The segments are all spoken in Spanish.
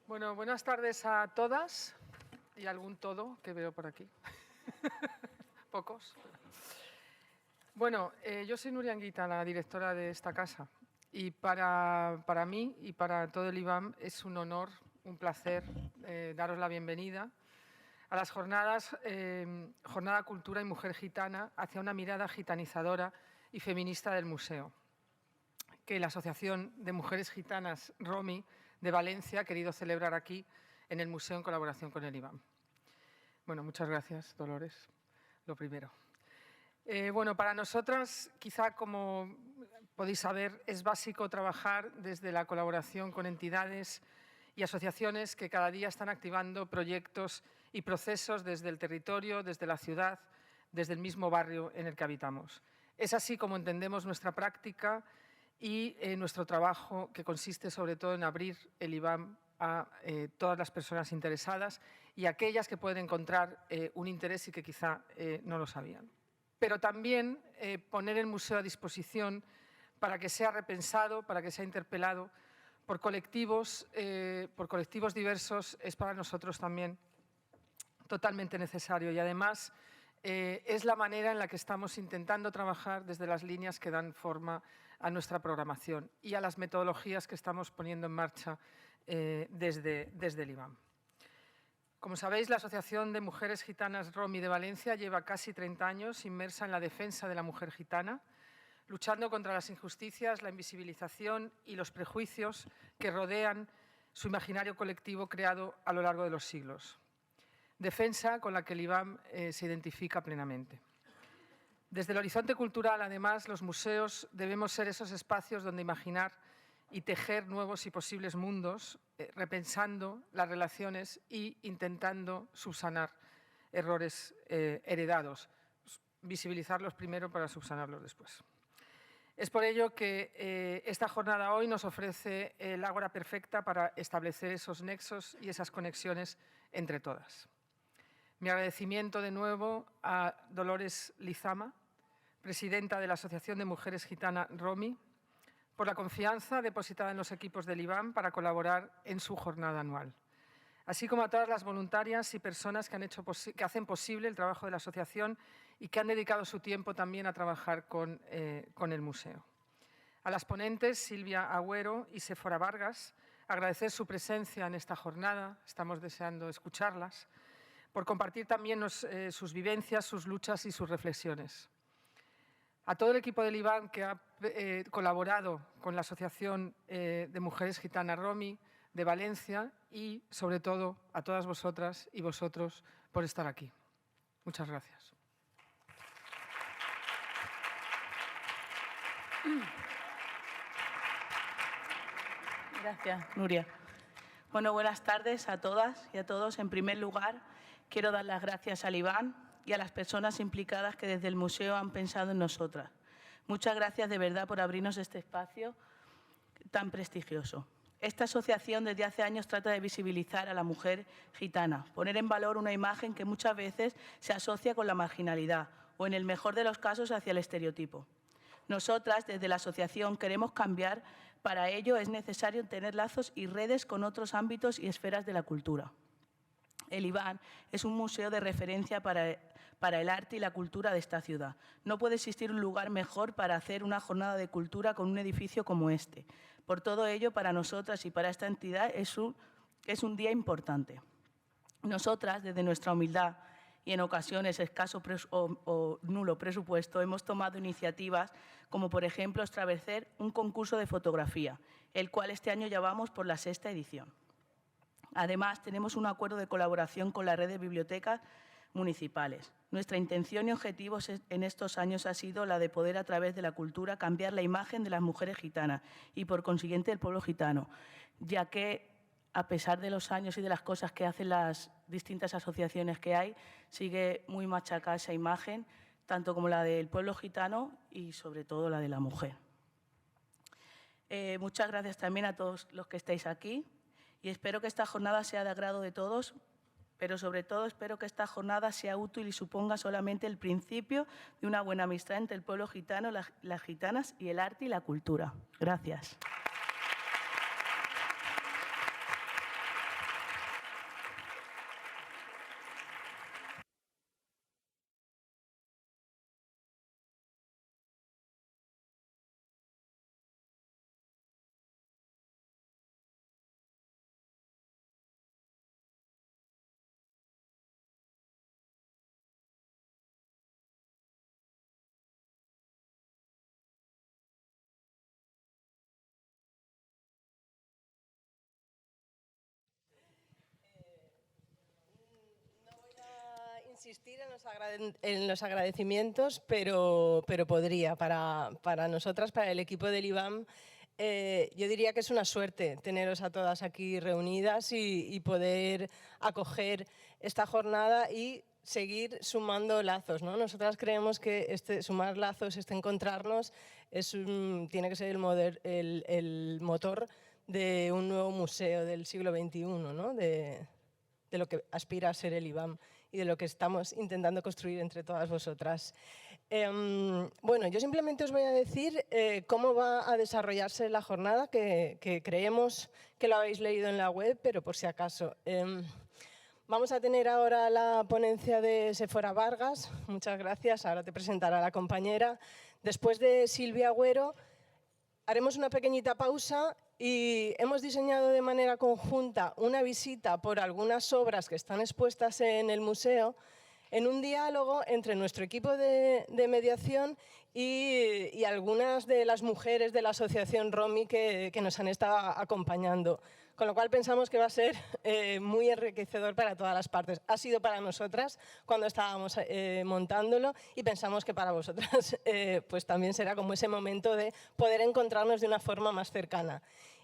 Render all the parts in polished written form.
Bueno, buenas tardes a todas y algún todo que veo por aquí. Pocos. Bueno, yo soy Nuria Anguita, la directora de esta casa. Y para mí y para todo el IBAM es un honor, un placer daros la bienvenida a las jornadas Jornada Cultura y Mujer Gitana hacia una mirada gitanizadora y feminista del museo, que la Asociación de Mujeres Gitanas ROMI de Valencia ha querido celebrar aquí en el museo en colaboración con el IBAM. Bueno, muchas gracias, Dolores, lo primero. Bueno, para nosotras, quizá como podéis saber, es básico trabajar desde la colaboración con entidades y asociaciones que cada día están activando proyectos y procesos desde el territorio, desde la ciudad, desde el mismo barrio en el que habitamos. Es así como entendemos nuestra práctica y nuestro trabajo, que consiste sobre todo en abrir el IBAM a todas las personas interesadas y aquellas que pueden encontrar un interés y que quizá no lo sabían. Pero también poner el museo a disposición para que sea repensado, para que sea interpelado por colectivos diversos, es para nosotros también totalmente necesario. Y además es la manera en la que estamos intentando trabajar desde las líneas que dan forma a nuestra programación y a las metodologías que estamos poniendo en marcha desde el IBAM. Como sabéis, la Asociación de Mujeres Gitanas ROMI de Valencia lleva casi 30 años inmersa en la defensa de la mujer gitana, luchando contra las injusticias, la invisibilización y los prejuicios que rodean su imaginario colectivo creado a lo largo de los siglos. Defensa con la que el IBAM se identifica plenamente. Desde el horizonte cultural, además, los museos debemos ser esos espacios donde imaginar y tejer nuevos y posibles mundos, repensando las relaciones e intentando subsanar errores heredados, visibilizarlos primero para subsanarlos después. Es por ello que esta jornada hoy nos ofrece el ágora perfecta para establecer esos nexos y esas conexiones entre todas. Mi agradecimiento de nuevo a Dolores Lizama, presidenta de la Asociación de Mujeres Gitana ROMI, por la confianza depositada en los equipos del IBAM para colaborar en su jornada anual, así como a todas las voluntarias y personas que hacen posible el trabajo de la asociación y que han dedicado su tiempo también a trabajar con el museo. A las ponentes, Silvia Agüero y Séfora Vargas, agradecer su presencia en esta jornada, estamos deseando escucharlas, por compartir también sus vivencias, sus luchas y sus reflexiones. A todo el equipo del IBAM que ha colaborado con la Asociación de Mujeres Gitanas ROMI de Valencia y, sobre todo, a todas vosotras y vosotros por estar aquí. Muchas gracias. Gracias, Nuria. Bueno, buenas tardes a todas y a todos. En primer lugar, quiero dar las gracias al IBAM y a las personas implicadas que desde el museo han pensado en nosotras. Muchas gracias de verdad por abrirnos este espacio tan prestigioso. Esta asociación desde hace años trata de visibilizar a la mujer gitana, poner en valor una imagen que muchas veces se asocia con la marginalidad o, en el mejor de los casos, hacia el estereotipo. Nosotras, desde la asociación, queremos cambiar. Para ello es necesario tener lazos y redes con otros ámbitos y esferas de la cultura. El IBAM es un museo de referencia para el arte y la cultura de esta ciudad. No puede existir un lugar mejor para hacer una jornada de cultura con un edificio como este. Por todo ello, para nosotras y para esta entidad es un día importante. Nosotras, desde nuestra humildad y en ocasiones escaso o nulo presupuesto, hemos tomado iniciativas como, por ejemplo, establecer un concurso de fotografía, el cual este año ya vamos por la 6ª edición. Además, tenemos un acuerdo de colaboración con la red de bibliotecas municipales. Nuestra intención y objetivo en estos años ha sido la de poder, a través de la cultura, cambiar la imagen de las mujeres gitanas y, por consiguiente, del pueblo gitano, ya que, a pesar de los años y de las cosas que hacen las distintas asociaciones que hay, sigue muy machacada esa imagen, tanto como la del pueblo gitano y, sobre todo, la de la mujer. Muchas gracias también a todos los que estáis aquí y espero que esta jornada sea de agrado de todos, pero sobre todo espero que esta jornada sea útil y suponga solamente el principio de una buena amistad entre el pueblo gitano, las gitanas y el arte y la cultura. Gracias. insistir en los agradecimientos, pero podría. Para nosotras, para el equipo del IBAM, yo diría que es una suerte teneros a todas aquí reunidas y poder acoger esta jornada y seguir sumando lazos, ¿no? Nosotras creemos que sumar lazos, encontrarnos, tiene que ser el motor de un nuevo museo del siglo XXI, ¿no? De lo que aspira a ser el IBAM y de lo que estamos intentando construir entre todas vosotras. Bueno, yo simplemente os voy a decir cómo va a desarrollarse la jornada, que creemos que lo habéis leído en la web, pero por si acaso. Vamos a tener ahora la ponencia de Séfora Vargas. Muchas gracias. Ahora te presentará la compañera. Después de Silvia Agüero, haremos una pequeñita pausa y hemos diseñado de manera conjunta una visita por algunas obras que están expuestas en el museo, en un diálogo entre nuestro equipo de mediación y algunas de las mujeres de la asociación Romi que nos han estado acompañando. Con lo cual pensamos que va a ser muy enriquecedor para todas las partes. Ha sido para nosotras cuando estábamos montándolo y pensamos que para vosotras pues también será como ese momento de poder encontrarnos de una forma más cercana.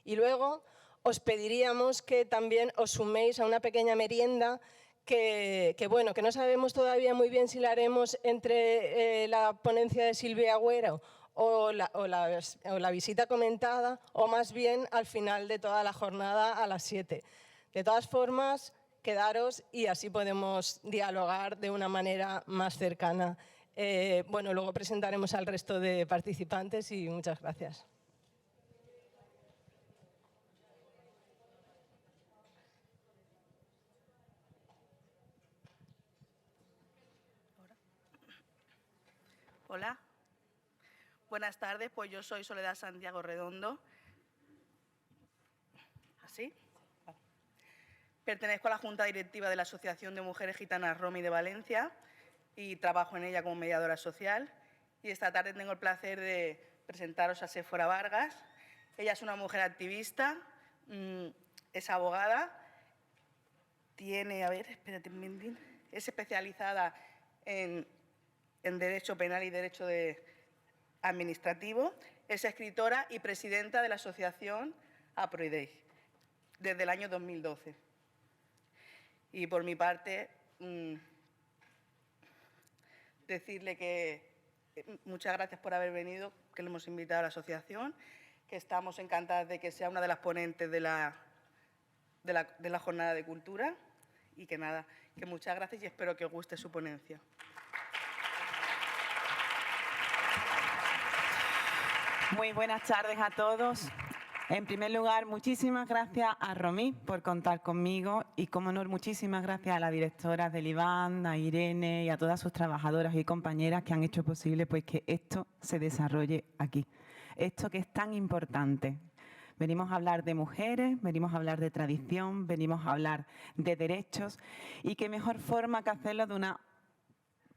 Y luego os pediríamos que también os suméis a una pequeña merienda que no sabemos todavía muy bien si la haremos entre la ponencia de Silvia Agüero o la visita comentada, o más bien al final de toda la jornada a las 7. De todas formas, quedaros y así podemos dialogar de una manera más cercana. Luego presentaremos al resto de participantes y muchas gracias. Hola. Buenas tardes, pues yo soy Soledad Santiago Redondo. ¿Así? Vale. Pertenezco a la Junta Directiva de la Asociación de Mujeres Gitanas Romi de Valencia y trabajo en ella como mediadora social. Y esta tarde tengo el placer de presentaros a Séfora Vargas. Ella es una mujer activista, es abogada, es especializada en Derecho Penal y Derecho Administrativo, es escritora y presidenta de la asociación APROIDEI desde el año 2012. Y por mi parte, decirle que muchas gracias por haber venido, que le hemos invitado a la asociación, que estamos encantadas de que sea una de las ponentes de la jornada de cultura y que nada, que muchas gracias y espero que os guste su ponencia. Muy buenas tardes a todos. En primer lugar, muchísimas gracias a Romi por contar conmigo y, como no, muchísimas gracias a la directora del IBAM, a Irene y a todas sus trabajadoras y compañeras que han hecho posible pues, que esto se desarrolle aquí. Esto que es tan importante. Venimos a hablar de mujeres, venimos a hablar de tradición, venimos a hablar de derechos y qué mejor forma que hacerlo de una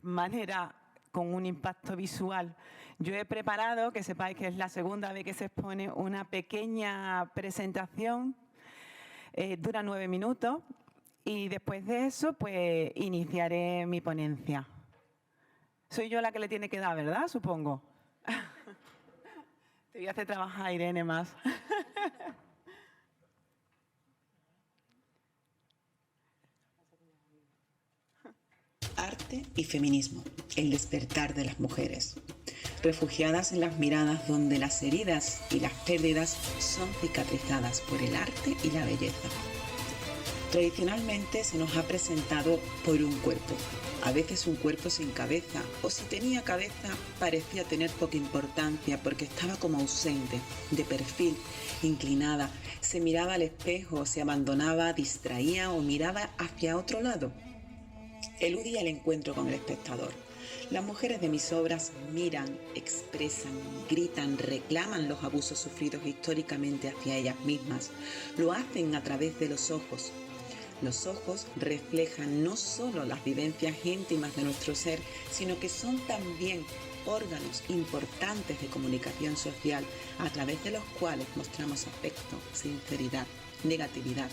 manera con un impacto visual. Yo he preparado, que sepáis que es la segunda vez que se expone, una pequeña presentación, dura 9 minutos y después de eso pues iniciaré mi ponencia. Soy yo la que le tiene que dar, ¿verdad? Supongo. Te voy a hacer trabajar a Irene más. Arte y feminismo, el despertar de las mujeres. Refugiadas en las miradas donde las heridas y las pérdidas son cicatrizadas por el arte y la belleza. Tradicionalmente se nos ha presentado por un cuerpo, a veces un cuerpo sin cabeza, o si tenía cabeza parecía tener poca importancia porque estaba como ausente, de perfil, inclinada, se miraba al espejo, se abandonaba, distraía o miraba hacia otro lado. Eludía el encuentro con el espectador. Las mujeres de mis obras miran, expresan, gritan, reclaman los abusos sufridos históricamente hacia ellas mismas. Lo hacen a través de los ojos. Los ojos reflejan no solo las vivencias íntimas de nuestro ser, sino que son también órganos importantes de comunicación social a través de los cuales mostramos afecto, sinceridad, negatividad.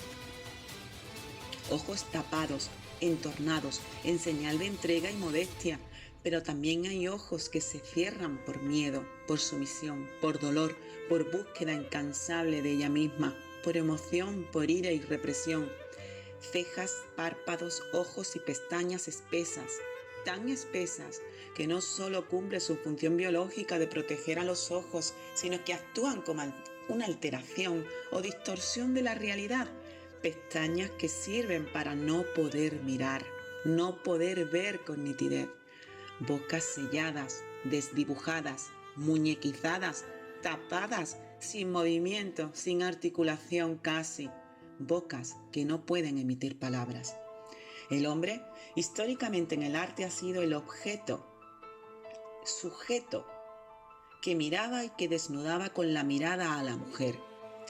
Ojos tapados entornados en señal de entrega y modestia, pero también hay ojos que se cierran por miedo, por sumisión, por dolor, por búsqueda incansable de ella misma, por emoción, por ira y represión. Cejas, párpados, ojos y pestañas espesas, tan espesas que no solo cumple su función biológica de proteger a los ojos, sino que actúan como una alteración o distorsión de la realidad. Pestañas que sirven para no poder mirar, no poder ver con nitidez. Bocas selladas, desdibujadas, muñequizadas, tapadas, sin movimiento, sin articulación casi. Bocas que no pueden emitir palabras. El hombre, históricamente en el arte, ha sido el objeto, sujeto, que miraba y que desnudaba con la mirada a la mujer.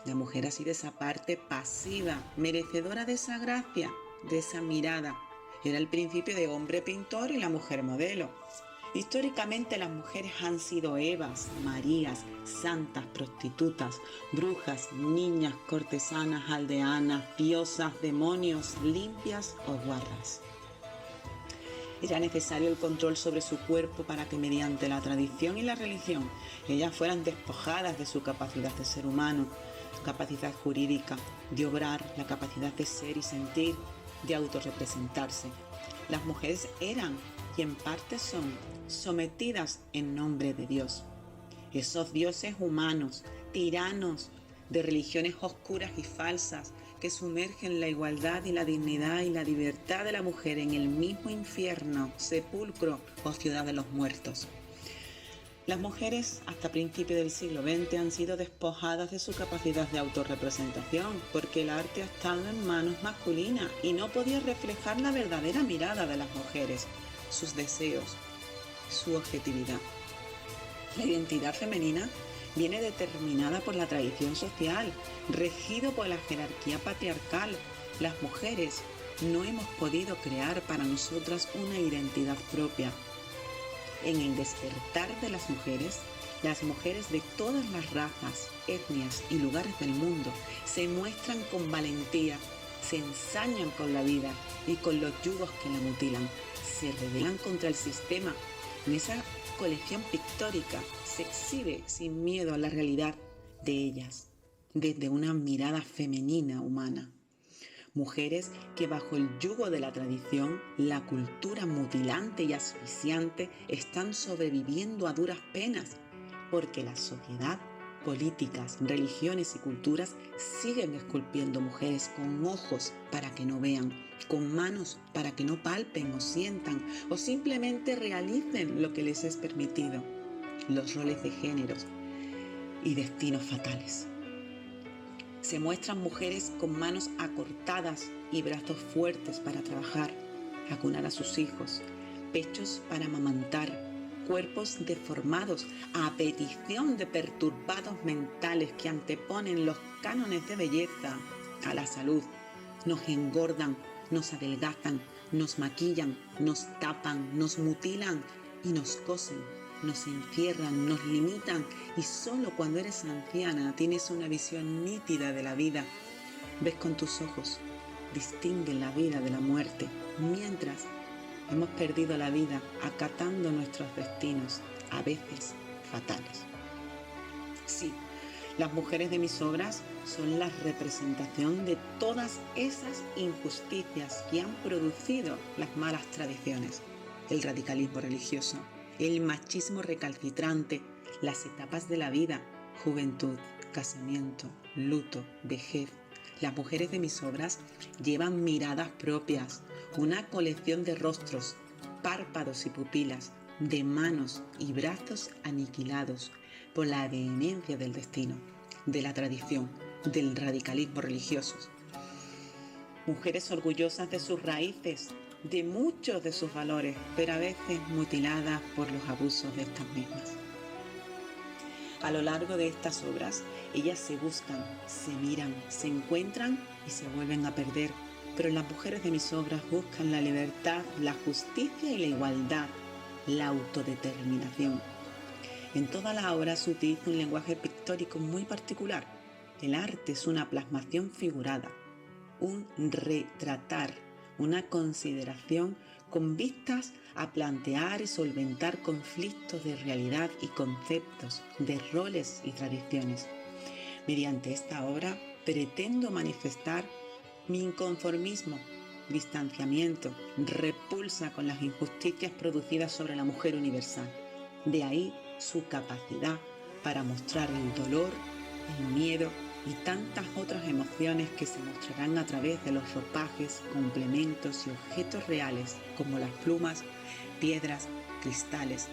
La mujer ha sido esa parte pasiva, merecedora de esa gracia, de esa mirada. Era el principio de hombre pintor y la mujer modelo. Históricamente las mujeres han sido Evas, Marías, santas, prostitutas, brujas, niñas, cortesanas, aldeanas, diosas, demonios, limpias o guarras. Era necesario el control sobre su cuerpo para que mediante la tradición y la religión ellas fueran despojadas de su capacidad de ser humano, capacidad jurídica, de obrar, la capacidad de ser y sentir, de autorrepresentarse. Las mujeres eran, y en parte son, sometidas en nombre de Dios. Esos dioses humanos, tiranos, de religiones oscuras y falsas, que sumergen la igualdad y la dignidad y la libertad de la mujer en el mismo infierno, sepulcro o ciudad de los muertos. Las mujeres, hasta principios del siglo XX, han sido despojadas de su capacidad de autorrepresentación, porque el arte ha estado en manos masculinas y no podía reflejar la verdadera mirada de las mujeres, sus deseos, su objetividad. La identidad femenina viene determinada por la tradición social, regido por la jerarquía patriarcal. Las mujeres no hemos podido crear para nosotras una identidad propia. En el despertar de las mujeres de todas las razas, etnias y lugares del mundo se muestran con valentía, se ensañan con la vida y con los yugos que la mutilan, se rebelan contra el sistema. En esa colección pictórica se exhibe sin miedo a la realidad de ellas, desde una mirada femenina humana. Mujeres que bajo el yugo de la tradición, la cultura mutilante y asfixiante están sobreviviendo a duras penas, porque la sociedad, políticas, religiones y culturas siguen esculpiendo mujeres con ojos para que no vean, con manos para que no palpen o sientan o simplemente realicen lo que les es permitido, los roles de géneros y destinos fatales. Se muestran mujeres con manos acortadas y brazos fuertes para trabajar, acunar a sus hijos, pechos para amamantar, cuerpos deformados a petición de perturbados mentales que anteponen los cánones de belleza a la salud. Nos engordan, nos adelgazan, nos maquillan, nos tapan, nos mutilan y nos cosen. Nos encierran, nos limitan y solo cuando eres anciana tienes una visión nítida de la vida. Ves con tus ojos, distinguen la vida de la muerte, mientras hemos perdido la vida acatando nuestros destinos, a veces fatales. Sí, las mujeres de mis obras son la representación de todas esas injusticias que han producido las malas tradiciones, el radicalismo religioso, el machismo recalcitrante, las etapas de la vida, juventud, casamiento, luto, vejez. Las mujeres de mis obras llevan miradas propias, una colección de rostros, párpados y pupilas, de manos y brazos aniquilados por la vehemencia del destino, de la tradición, del radicalismo religioso. Mujeres orgullosas de sus raíces, de muchos de sus valores, pero a veces mutiladas por los abusos de estas mismas. A lo largo de estas obras, ellas se buscan, se miran, se encuentran y se vuelven a perder, pero las mujeres de mis obras buscan la libertad, la justicia y la igualdad, la autodeterminación. En toda la obra se utiliza un lenguaje pictórico muy particular. El arte es una plasmación figurada, un retratar, una consideración con vistas a plantear y solventar conflictos de realidad y conceptos, de roles y tradiciones. Mediante esta obra pretendo manifestar mi inconformismo, distanciamiento, repulsa con las injusticias producidas sobre la mujer universal. De ahí su capacidad para mostrar el dolor, el miedo y tantas otras emociones que se mostrarán a través de los ropajes, complementos y objetos reales como las plumas, piedras, cristales,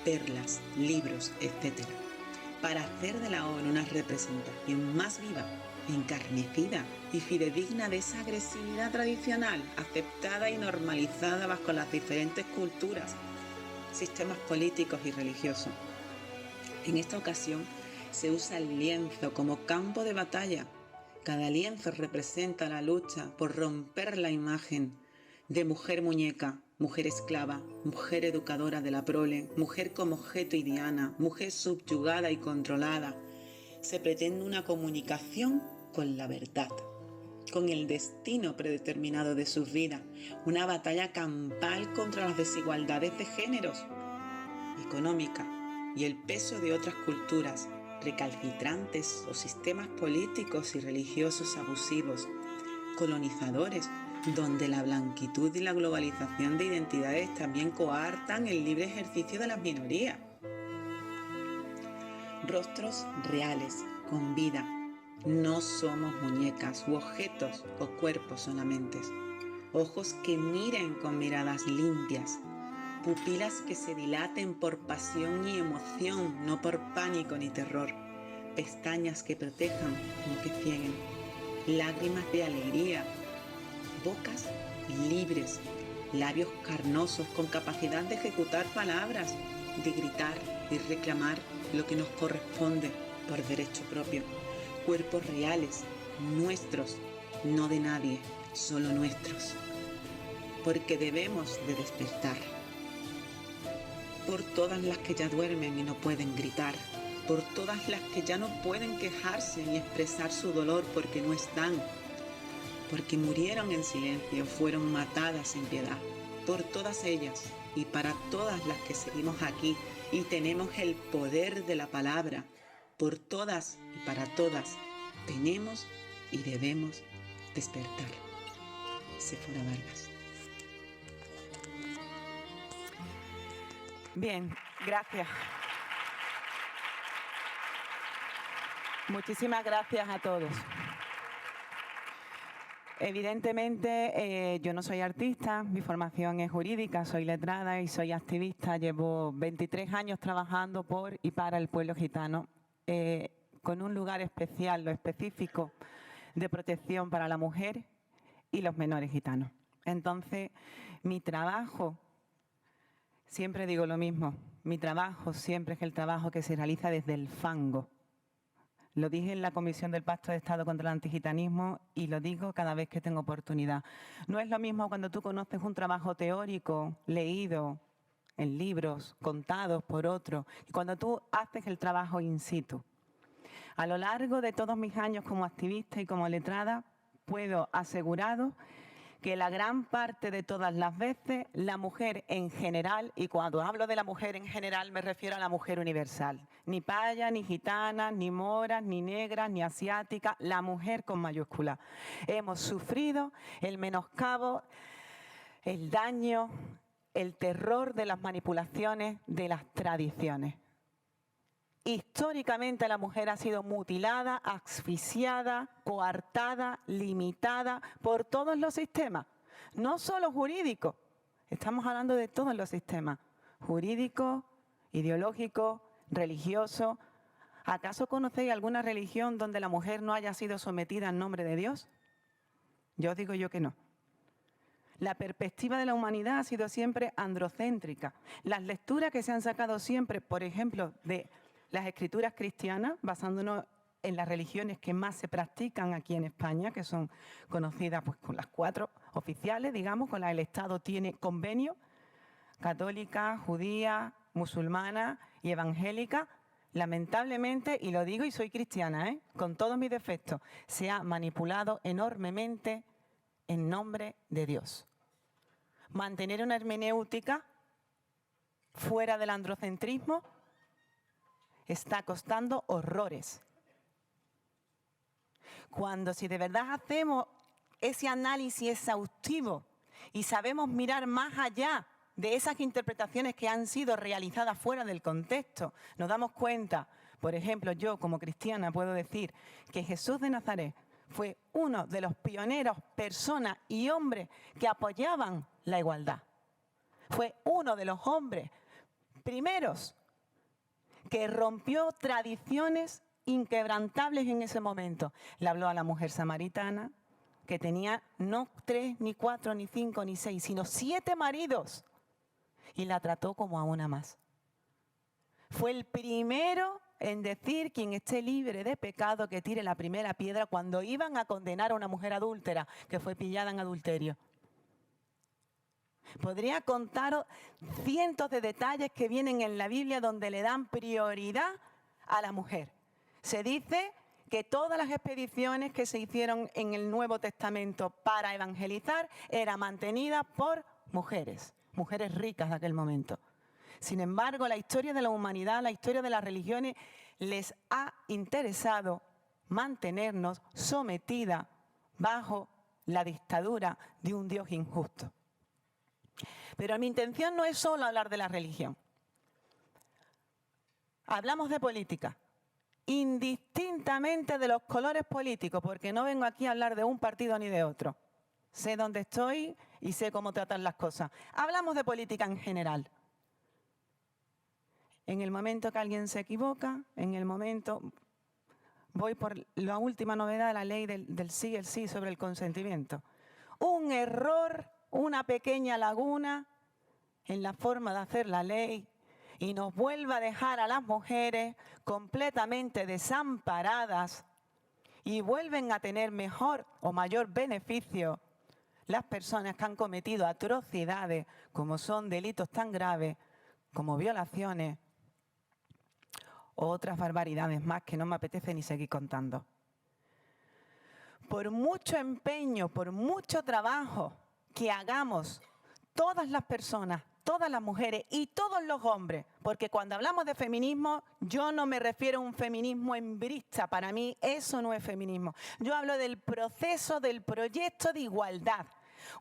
perlas, libros, etc. Para hacer de la obra una representación más viva, encarnecida y fidedigna de esa agresividad tradicional, aceptada y normalizada bajo las diferentes culturas, sistemas políticos y religiosos. En esta ocasión se usa el lienzo como campo de batalla. Cada lienzo representa la lucha por romper la imagen de mujer muñeca, mujer esclava, mujer educadora de la prole, mujer como objeto y diana, mujer subyugada y controlada. Se pretende una comunicación con la verdad, con el destino predeterminado de sus vidas, una batalla campal contra las desigualdades de géneros, económica y el peso de otras culturas recalcitrantes o sistemas políticos y religiosos abusivos, colonizadores, donde la blanquitud y la globalización de identidades también coartan el libre ejercicio de las minorías. Rostros reales, con vida. No somos muñecas u objetos o cuerpos solamente. Ojos que miren con miradas limpias. Pupilas que se dilaten por pasión y emoción, no por pánico ni terror. Pestañas que protejan, no que cieguen. Lágrimas de alegría. Bocas libres. Labios carnosos con capacidad de ejecutar palabras, de gritar y reclamar lo que nos corresponde por derecho propio. Cuerpos reales, nuestros, no de nadie, solo nuestros. Porque debemos de despertar. Por todas las que ya duermen y no pueden gritar, por todas las que ya no pueden quejarse ni expresar su dolor porque no están, porque murieron en silencio, fueron matadas sin piedad, por todas ellas y para todas las que seguimos aquí y tenemos el poder de la palabra, por todas y para todas, tenemos y debemos despertar. Séfora Vargas. Bien, gracias. Muchísimas gracias a todos. Evidentemente, yo no soy artista, mi formación es jurídica, soy letrada y soy activista. Llevo 23 años trabajando por y para el pueblo gitano, con un lugar especial o específico de protección para la mujer y los menores gitanos. Entonces, mi trabajo, siempre digo lo mismo, mi trabajo siempre es el trabajo que se realiza desde el fango. Lo dije en la Comisión del Pacto de Estado contra el Antigitanismo y lo digo cada vez que tengo oportunidad. No es lo mismo cuando tú conoces un trabajo teórico, leído en libros, contados por otros, y cuando tú haces el trabajo in situ. A lo largo de todos mis años como activista y como letrada, puedo aseguraros que la gran parte de todas las veces la mujer en general, y cuando hablo de la mujer en general me refiero a la mujer universal, ni paya, ni gitana, ni moras, ni negras, ni asiática, la mujer con mayúscula. Hemos sufrido el menoscabo, el daño, el terror de las manipulaciones de las tradiciones. Históricamente la mujer ha sido mutilada, asfixiada, coartada, limitada por todos los sistemas, no solo jurídicos, estamos hablando de todos los sistemas, jurídico, ideológico, religioso. ¿Acaso conocéis alguna religión donde la mujer no haya sido sometida en nombre de Dios? Yo os digo yo que no. La perspectiva de la humanidad ha sido siempre androcéntrica. Las lecturas que se han sacado siempre, por ejemplo, de las escrituras cristianas, basándonos en las religiones que más se practican aquí en España, que son conocidas pues, con las 4 oficiales, digamos, con las que el Estado tiene convenio, católica, judía, musulmana y evangélica. Lamentablemente, y lo digo y soy cristiana, con todos mis defectos, se ha manipulado enormemente en nombre de Dios. Mantener una hermenéutica fuera del androcentrismo está costando horrores. Cuando si de verdad hacemos ese análisis exhaustivo y sabemos mirar más allá de esas interpretaciones que han sido realizadas fuera del contexto, nos damos cuenta, por ejemplo, yo como cristiana puedo decir que Jesús de Nazaret fue uno de los pioneros, personas y hombres que apoyaban la igualdad. Fue uno de los hombres primeros que rompió tradiciones inquebrantables en ese momento. Le habló a la mujer samaritana, que tenía no 3, ni 4, ni 5, ni 6, sino 7 maridos. Y la trató como a una más. Fue el primero en decir: quien esté libre de pecado, que tire la primera piedra, cuando iban a condenar a una mujer adúltera que fue pillada en adulterio. Podría contaros cientos de detalles que vienen en la Biblia donde le dan prioridad a la mujer. Se dice que todas las expediciones que se hicieron en el Nuevo Testamento para evangelizar eran mantenidas por mujeres ricas de aquel momento. Sin embargo, la historia de la humanidad, la historia de las religiones, les ha interesado mantenernos sometidas bajo la dictadura de un Dios injusto. Pero mi intención no es solo hablar de la religión. Hablamos de política, indistintamente de los colores políticos, porque no vengo aquí a hablar de un partido ni de otro. Sé dónde estoy y sé cómo tratar las cosas. Hablamos de política en general. En el momento que alguien se equivoca, en el momento... Voy por la última novedad de la ley del sí y el sí sobre el consentimiento. Un error, una pequeña laguna en la forma de hacer la ley y nos vuelve a dejar a las mujeres completamente desamparadas y vuelven a tener mejor o mayor beneficio las personas que han cometido atrocidades como son delitos tan graves como violaciones o otras barbaridades más que no me apetece ni seguir contando. Por mucho empeño, por mucho trabajo que hagamos todas las personas, todas las mujeres y todos los hombres, porque cuando hablamos de feminismo, yo no me refiero a un feminismo embrista, para mí eso no es feminismo. Yo hablo del proceso, del proyecto de igualdad.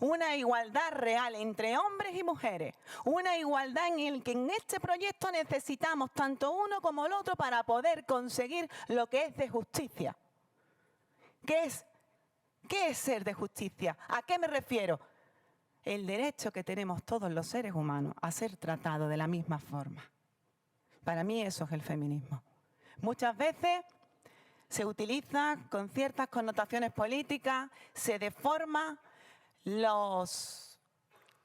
Una igualdad real entre hombres y mujeres. Una igualdad en el que en este proyecto necesitamos tanto uno como el otro para poder conseguir lo que es de justicia. ¿Qué es ser de justicia? ¿A qué me refiero? El derecho que tenemos todos los seres humanos a ser tratados de la misma forma. Para mí eso es el feminismo. Muchas veces se utiliza con ciertas connotaciones políticas, se deforma los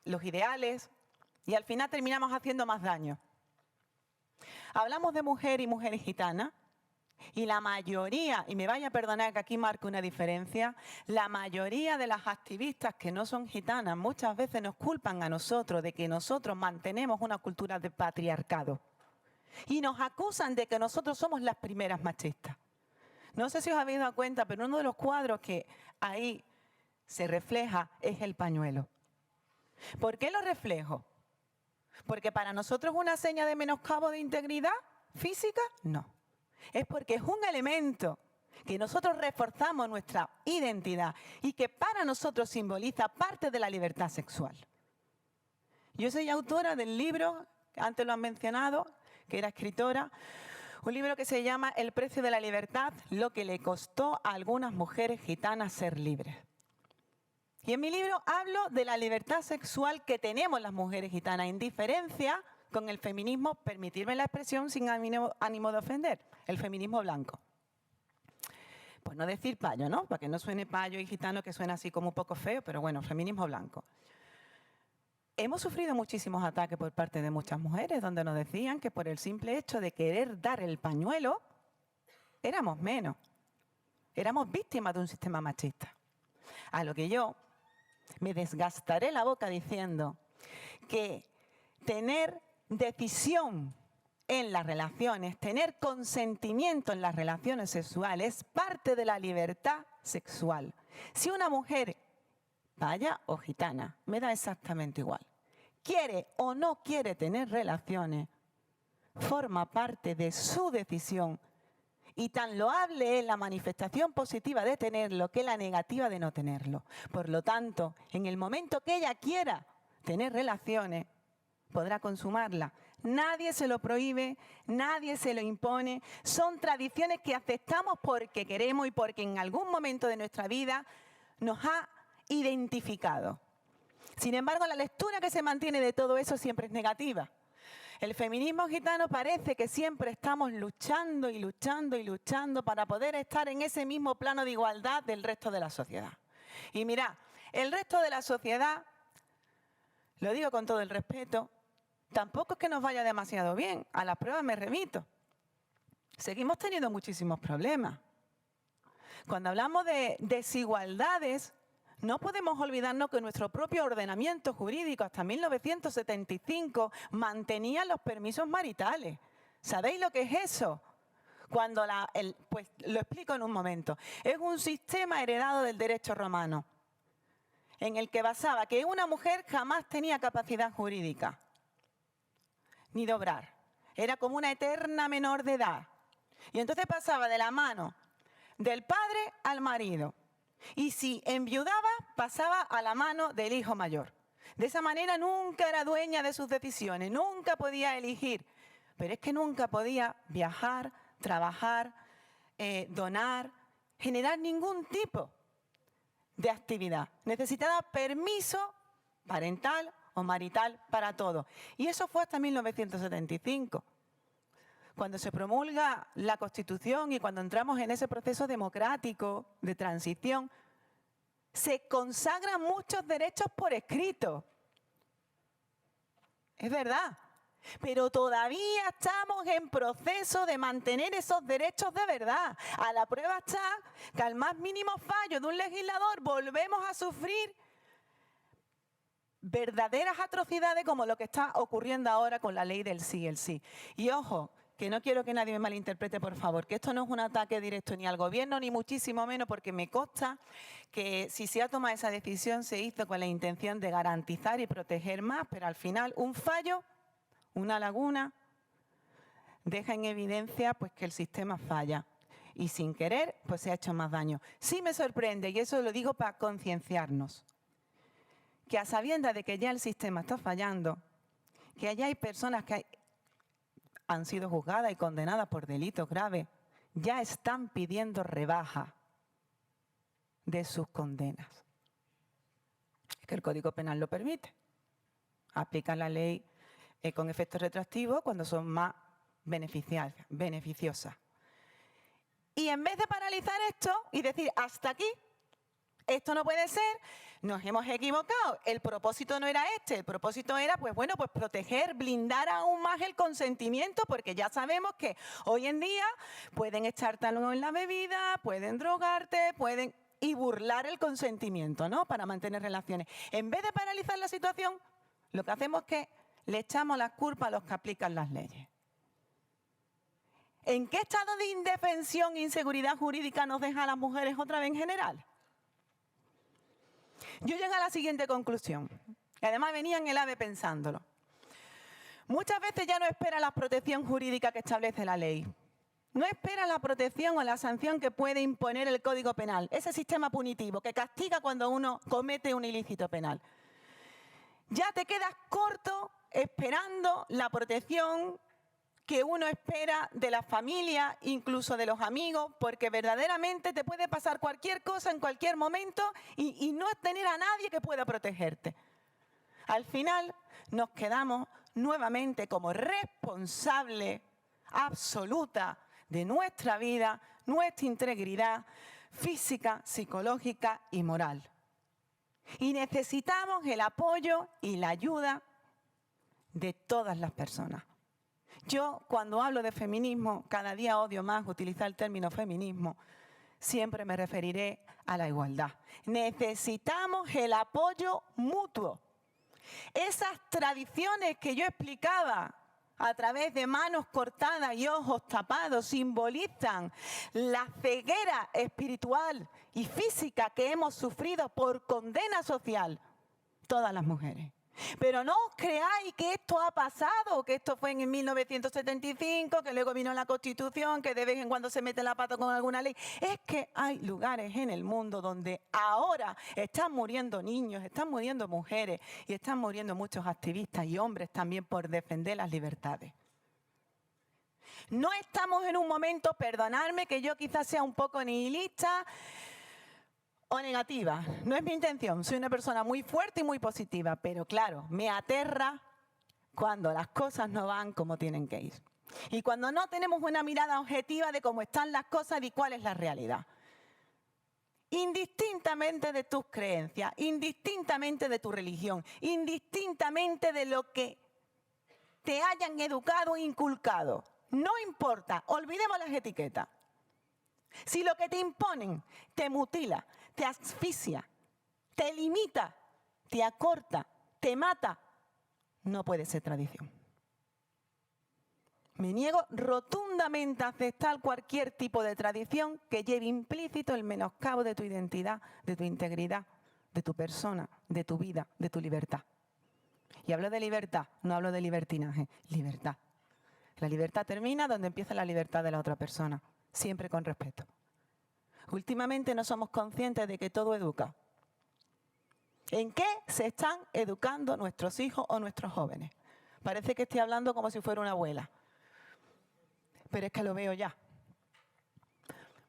ideales y al final terminamos haciendo más daño. Hablamos de mujer y mujeres gitanas y la mayoría, y me vaya a perdonar que aquí marco una diferencia, la mayoría de las activistas que no son gitanas muchas veces nos culpan a nosotros de que nosotros mantenemos una cultura de patriarcado y nos acusan de que nosotros somos las primeras machistas. No sé si os habéis dado cuenta, pero uno de los cuadros que ahí se refleja es el pañuelo. ¿Por qué lo reflejo? ¿Porque para nosotros es una seña de menoscabo de integridad física? No. Es porque es un elemento que nosotros reforzamos nuestra identidad y que para nosotros simboliza parte de la libertad sexual. Yo soy autora del libro, antes lo han mencionado, que era escritora, un libro que se llama El precio de la libertad, lo que le costó a algunas mujeres gitanas ser libres. Y en mi libro hablo de la libertad sexual que tenemos las mujeres gitanas, en diferencia con el feminismo, permitirme la expresión sin ánimo de ofender, el feminismo blanco. Pues no decir payo, ¿no? Para que no suene payo y gitano, que suena así como un poco feo, pero bueno, feminismo blanco. Hemos sufrido muchísimos ataques por parte de muchas mujeres, donde nos decían que por el simple hecho de querer dar el pañuelo, éramos menos. Éramos víctimas de un sistema machista. A lo que yo me desgastaré la boca diciendo que tener decisión en las relaciones, tener consentimiento en las relaciones sexuales es parte de la libertad sexual. Si una mujer paya o gitana, me da exactamente igual. Quiere o no quiere tener relaciones, forma parte de su decisión. Y tan loable es la manifestación positiva de tenerlo que la negativa de no tenerlo. Por lo tanto, en el momento que ella quiera tener relaciones, podrá consumarla. Nadie se lo prohíbe, nadie se lo impone. Son tradiciones que aceptamos porque queremos y porque en algún momento de nuestra vida nos ha identificado. Sin embargo, la lectura que se mantiene de todo eso siempre es negativa. El feminismo gitano parece que siempre estamos luchando y luchando y luchando para poder estar en ese mismo plano de igualdad del resto de la sociedad. Y mirad, el resto de la sociedad, lo digo con todo el respeto, tampoco es que nos vaya demasiado bien. A las pruebas me remito. Seguimos teniendo muchísimos problemas. Cuando hablamos de desigualdades, no podemos olvidarnos que nuestro propio ordenamiento jurídico hasta 1975 mantenía los permisos maritales. ¿Sabéis lo que es eso? Pues lo explico en un momento. Es un sistema heredado del derecho romano, en el que basaba que una mujer jamás tenía capacidad jurídica, ni de obrar. Era como una eterna menor de edad. Y entonces pasaba de la mano del padre al marido. Y si enviudaba, pasaba a la mano del hijo mayor. De esa manera nunca era dueña de sus decisiones, nunca podía elegir. Pero es que nunca podía viajar, trabajar, donar, generar ningún tipo de actividad. Necesitaba permiso parental o marital para todo. Y eso fue hasta 1975. Cuando se promulga la Constitución y cuando entramos en ese proceso democrático de transición, se consagran muchos derechos por escrito. Es verdad. Pero todavía estamos en proceso de mantener esos derechos de verdad. A la prueba está que al más mínimo fallo de un legislador volvemos a sufrir verdaderas atrocidades como lo que está ocurriendo ahora con la ley del sí y el sí. Y ojo, que no quiero que nadie me malinterprete, por favor, que esto no es un ataque directo ni al gobierno, ni muchísimo menos, porque me consta que si se ha tomado esa decisión se hizo con la intención de garantizar y proteger más, pero al final un fallo, una laguna, deja en evidencia pues que el sistema falla. Y sin querer, pues se ha hecho más daño. Sí me sorprende, y eso lo digo para concienciarnos, que a sabiendas de que ya el sistema está fallando, que allá hay personas que han sido juzgadas y condenadas por delitos graves, ya están pidiendo rebaja de sus condenas. Es que el Código Penal lo permite. Aplica la ley con efectos retroactivos cuando son más beneficiosas. Y en vez de paralizar esto y decir hasta aquí, esto no puede ser, nos hemos equivocado, el propósito no era este, el propósito era pues proteger, blindar aún más el consentimiento, porque ya sabemos que hoy en día pueden echar talón en la bebida, pueden drogarte, y burlar el consentimiento, ¿no?, para mantener relaciones. En vez de paralizar la situación, lo que hacemos es que le echamos la culpa a los que aplican las leyes. ¿En qué estado de indefensión e inseguridad jurídica nos deja a las mujeres otra vez en general? Yo llego a la siguiente conclusión, y además venía en el AVE pensándolo. Muchas veces ya no espera la protección jurídica que establece la ley. No espera la protección o la sanción que puede imponer el Código Penal, ese sistema punitivo que castiga cuando uno comete un ilícito penal. Ya te quedas corto esperando la protección que uno espera de la familia, incluso de los amigos, porque verdaderamente te puede pasar cualquier cosa en cualquier momento y no tener a nadie que pueda protegerte. Al final nos quedamos nuevamente como responsable absoluta de nuestra vida, nuestra integridad física, psicológica y moral. Y necesitamos el apoyo y la ayuda de todas las personas. Yo, cuando hablo de feminismo, cada día odio más utilizar el término feminismo, siempre me referiré a la igualdad. Necesitamos el apoyo mutuo. Esas tradiciones que yo explicaba a través de manos cortadas y ojos tapados, simbolizan la ceguera espiritual y física que hemos sufrido por condena social todas las mujeres. Pero no os creáis que esto ha pasado, que esto fue en 1975, que luego vino la Constitución, que de vez en cuando se mete la pata con alguna ley. Es que hay lugares en el mundo donde ahora están muriendo niños, están muriendo mujeres y están muriendo muchos activistas y hombres también por defender las libertades. No estamos en un momento, perdonadme que yo quizás sea un poco nihilista o negativa, no es mi intención, soy una persona muy fuerte y muy positiva, pero claro, me aterra cuando las cosas no van como tienen que ir. Y cuando no tenemos una mirada objetiva de cómo están las cosas y cuál es la realidad. Indistintamente de tus creencias, indistintamente de tu religión, indistintamente de lo que te hayan educado e inculcado, no importa, olvidemos las etiquetas. Si lo que te imponen te mutila, te asfixia, te limita, te acorta, te mata, no puede ser tradición. Me niego rotundamente a aceptar cualquier tipo de tradición que lleve implícito el menoscabo de tu identidad, de tu integridad, de tu persona, de tu vida, de tu libertad. Y hablo de libertad, no hablo de libertinaje, libertad. La libertad termina donde empieza la libertad de la otra persona, siempre con respeto. Últimamente no somos conscientes de que todo educa. ¿En qué se están educando nuestros hijos o nuestros jóvenes? Parece que estoy hablando como si fuera una abuela. Pero es que lo veo ya.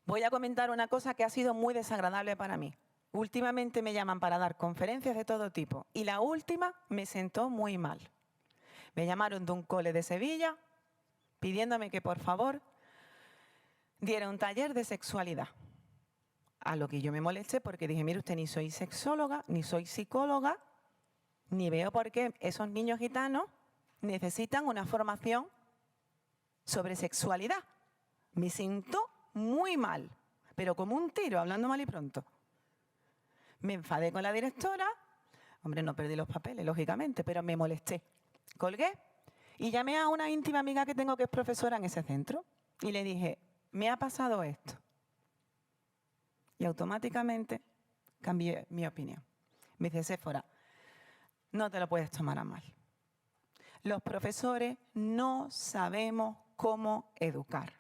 Voy a comentar una cosa que ha sido muy desagradable para mí. Últimamente me llaman para dar conferencias de todo tipo. Y la última me sentó muy mal. Me llamaron de un cole de Sevilla pidiéndome que por favor diera un taller de sexualidad. A lo que yo me molesté porque dije, mire usted, ni soy sexóloga, ni soy psicóloga, ni veo por qué esos niños gitanos necesitan una formación sobre sexualidad. Me siento muy mal, pero como un tiro, hablando mal y pronto. Me enfadé con la directora, hombre, no perdí los papeles, lógicamente, pero me molesté. Colgué y llamé a una íntima amiga que tengo que es profesora en ese centro y le dije, me ha pasado esto. Y automáticamente cambié mi opinión. Me dice, Séfora, no te lo puedes tomar a mal. Los profesores no sabemos cómo educar.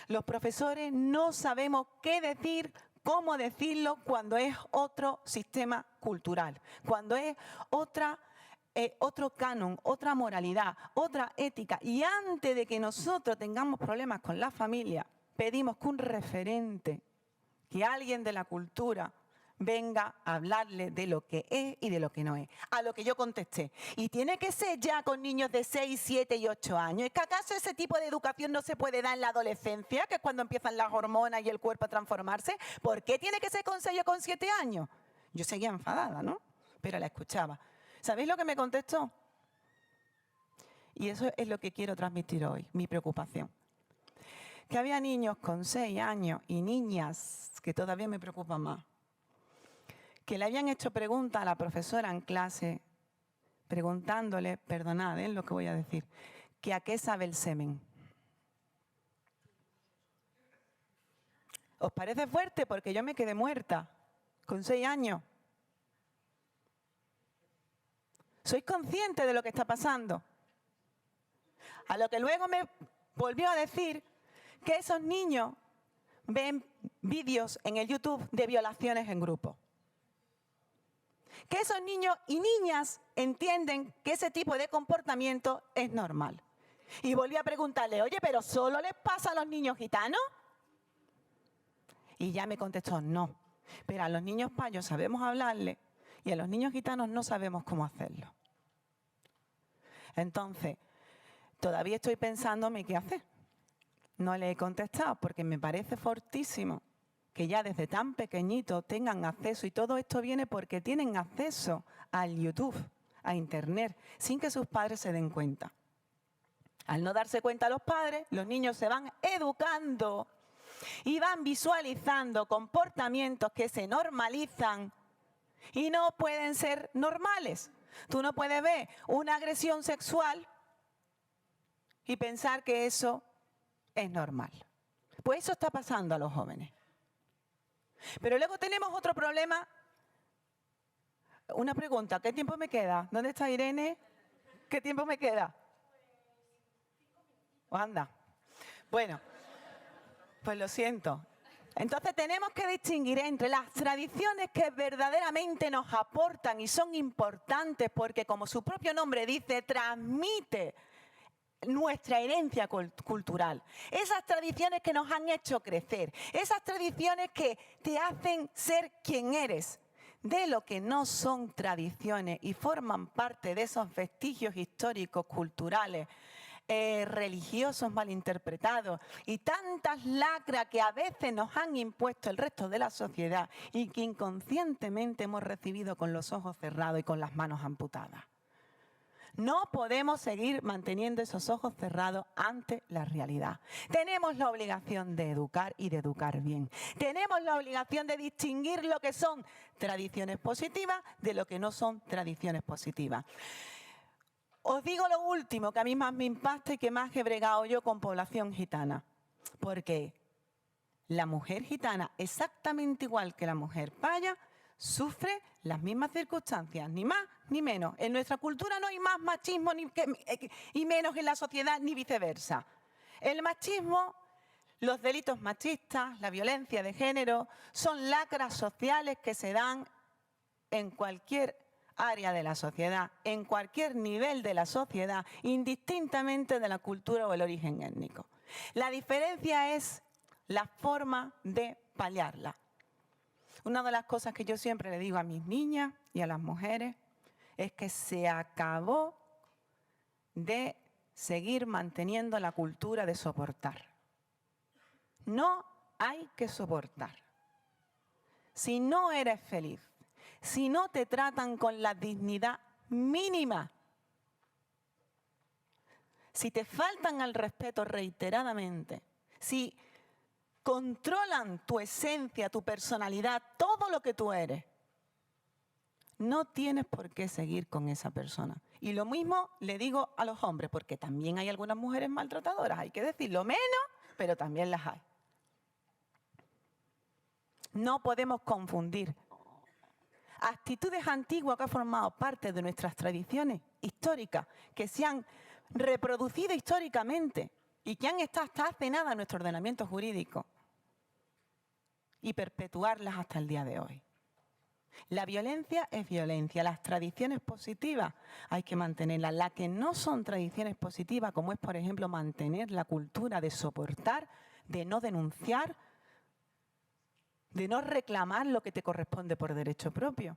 Los profesores no sabemos qué decir, cómo decirlo cuando es otro sistema cultural, cuando es otro canon, otra moralidad, otra ética. Y antes de que nosotros tengamos problemas con la familia, pedimos que un referente, que alguien de la cultura venga a hablarle de lo que es y de lo que no es. A lo que yo contesté. Y tiene que ser ya con niños de 6, 7 y 8 años. ¿Es que acaso ese tipo de educación no se puede dar en la adolescencia, que es cuando empiezan las hormonas y el cuerpo a transformarse? ¿Por qué tiene que ser con 6 o con 7 años? Yo seguía enfadada, ¿no? Pero la escuchaba. ¿Sabéis lo que me contestó? Y eso es lo que quiero transmitir hoy, mi preocupación. Que había niños con 6 años y niñas, que todavía me preocupan más, que le habían hecho preguntas a la profesora en clase, preguntándole, perdonad lo que voy a decir, que a qué sabe el semen. ¿Os parece fuerte? Porque yo me quedé muerta, con 6 años. ¿Sois conscientes de lo que está pasando? A lo que luego me volvió a decir que esos niños ven vídeos en el YouTube de violaciones en grupo. Que esos niños y niñas entienden que ese tipo de comportamiento es normal. Y volví a preguntarle, oye, ¿pero solo les pasa a los niños gitanos? Y ya me contestó, no. Pero a los niños payos sabemos hablarle y a los niños gitanos no sabemos cómo hacerlo. Entonces, todavía estoy pensándome qué hacer. No le he contestado porque me parece fortísimo que ya desde tan pequeñito tengan acceso, y todo esto viene porque tienen acceso al YouTube, a Internet, sin que sus padres se den cuenta. Al no darse cuenta los padres, los niños se van educando y van visualizando comportamientos que se normalizan y no pueden ser normales. Tú no puedes ver una agresión sexual y pensar que eso es normal. Pues eso está pasando a los jóvenes. Pero luego tenemos otro problema. Una pregunta, ¿qué tiempo me queda? ¿Dónde está Irene? ¿Qué tiempo me queda? Anda. Bueno, pues lo siento. Entonces tenemos que distinguir entre las tradiciones que verdaderamente nos aportan y son importantes porque, como su propio nombre dice, transmite nuestra herencia cultural. Esas tradiciones que nos han hecho crecer, esas tradiciones que te hacen ser quien eres. De lo que no son tradiciones y forman parte de esos vestigios históricos, culturales, religiosos malinterpretados y tantas lacras que a veces nos han impuesto el resto de la sociedad y que inconscientemente hemos recibido con los ojos cerrados y con las manos amputadas. No podemos seguir manteniendo esos ojos cerrados ante la realidad. Tenemos la obligación de educar y de educar bien. Tenemos la obligación de distinguir lo que son tradiciones positivas de lo que no son tradiciones positivas. Os digo lo último que a mí más me impacta y que más he bregado yo con población gitana. Porque la mujer gitana, exactamente igual que la mujer paya, sufre las mismas circunstancias, ni más ni menos. En nuestra cultura no hay más machismo y menos en la sociedad, ni viceversa. El machismo, los delitos machistas, la violencia de género, son lacras sociales que se dan en cualquier área de la sociedad, en cualquier nivel de la sociedad, indistintamente de la cultura o el origen étnico. La diferencia es la forma de paliarla. Una de las cosas que yo siempre le digo a mis niñas y a las mujeres es que se acabó de seguir manteniendo la cultura de soportar. No hay que soportar. Si no eres feliz, si no te tratan con la dignidad mínima, si te faltan al respeto reiteradamente, si controlan tu esencia, tu personalidad, todo lo que tú eres, no tienes por qué seguir con esa persona. Y lo mismo le digo a los hombres, porque también hay algunas mujeres maltratadoras, hay que decirlo menos, pero también las hay. No podemos confundir actitudes antiguas que han formado parte de nuestras tradiciones históricas, que se han reproducido históricamente y que han estado hasta hace nada en nuestro ordenamiento jurídico, y perpetuarlas hasta el día de hoy. La violencia es violencia, las tradiciones positivas hay que mantenerlas. Las que no son tradiciones positivas, como es, por ejemplo, mantener la cultura de soportar, de no denunciar, de no reclamar lo que te corresponde por derecho propio,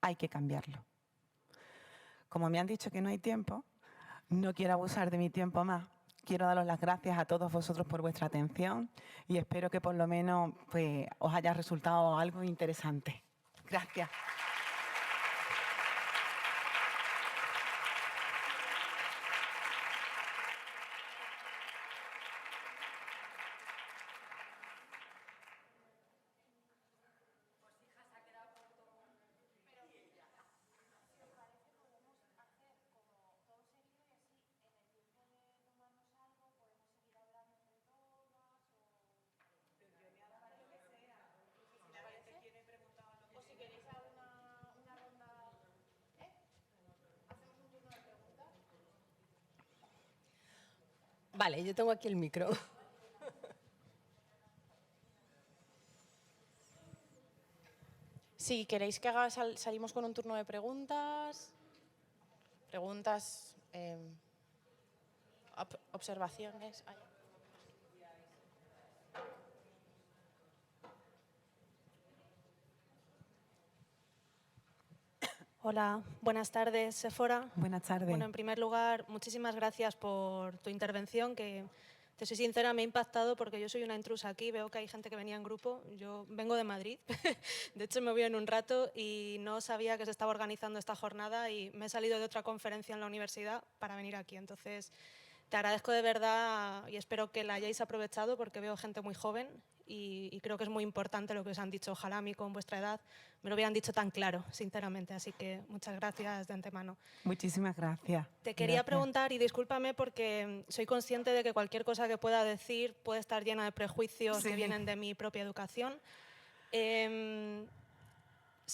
hay que cambiarlo. Como me han dicho que no hay tiempo, no quiero abusar de mi tiempo más. Quiero daros las gracias a todos vosotros por vuestra atención y espero que por lo menos pues, os haya resultado algo interesante. Gracias. Vale, yo tengo aquí el micro. Si queréis que salimos con un turno de preguntas, observaciones. Ay. Hola, buenas tardes, Sephora. Buenas tardes. Bueno, en primer lugar, muchísimas gracias por tu intervención, que te soy sincera, me ha impactado porque yo soy una intrusa aquí, veo que hay gente que venía en grupo, yo vengo de Madrid, de hecho me voy en un rato y no sabía que se estaba organizando esta jornada y me he salido de otra conferencia en la universidad para venir aquí, entonces te agradezco de verdad y espero que la hayáis aprovechado porque veo gente muy joven y creo que es muy importante lo que os han dicho. Ojalá a mí con vuestra edad me lo hubieran dicho tan claro, sinceramente. Así que muchas gracias de antemano. Muchísimas gracias. Te quería Gracias. preguntar, y discúlpame porque soy consciente de que cualquier cosa que pueda decir puede estar llena de prejuicios Sí. que vienen de mi propia educación. Se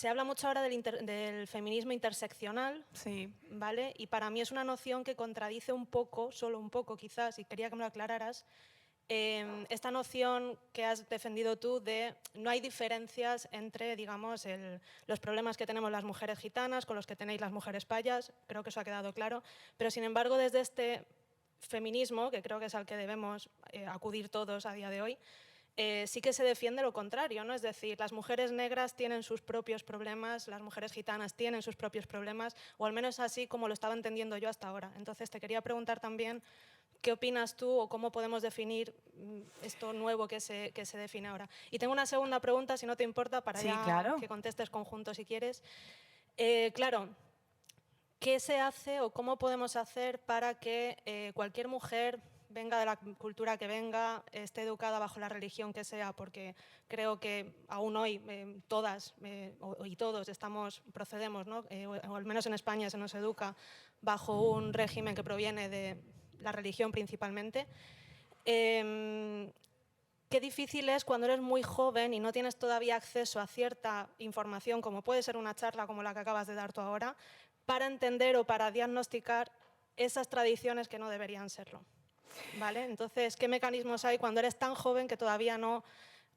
habla mucho ahora del feminismo interseccional, Sí. ¿vale? Y para mí es una noción que contradice un poco, solo un poco quizás, y quería que me lo aclararas, esta noción que has defendido tú de no hay diferencias entre, digamos, los problemas que tenemos las mujeres gitanas con los que tenéis las mujeres payas, creo que eso ha quedado claro, pero sin embargo desde este feminismo, que creo que es al que debemos acudir todos a día de hoy, sí que se defiende lo contrario, ¿no? Es decir, las mujeres negras tienen sus propios problemas, las mujeres gitanas tienen sus propios problemas, o al menos así como lo estaba entendiendo yo hasta ahora. Entonces te quería preguntar también qué opinas tú o cómo podemos definir esto nuevo que se define ahora. Y tengo una segunda pregunta, si no te importa, para Sí, ya claro. que contestes conjunto si quieres. Claro, ¿qué se hace o cómo podemos hacer para que cualquier mujer, venga de la cultura que venga, esté educada bajo la religión que sea? Porque creo que aún hoy todas y todos procedemos, ¿no? O al menos en España se nos educa bajo un régimen que proviene de la religión principalmente. Qué difícil es cuando eres muy joven y no tienes todavía acceso a cierta información, como puede ser una charla como la que acabas de dar tú ahora, para entender o para diagnosticar esas tradiciones que no deberían serlo. ¿Vale? Entonces, ¿qué mecanismos hay cuando eres tan joven que todavía no?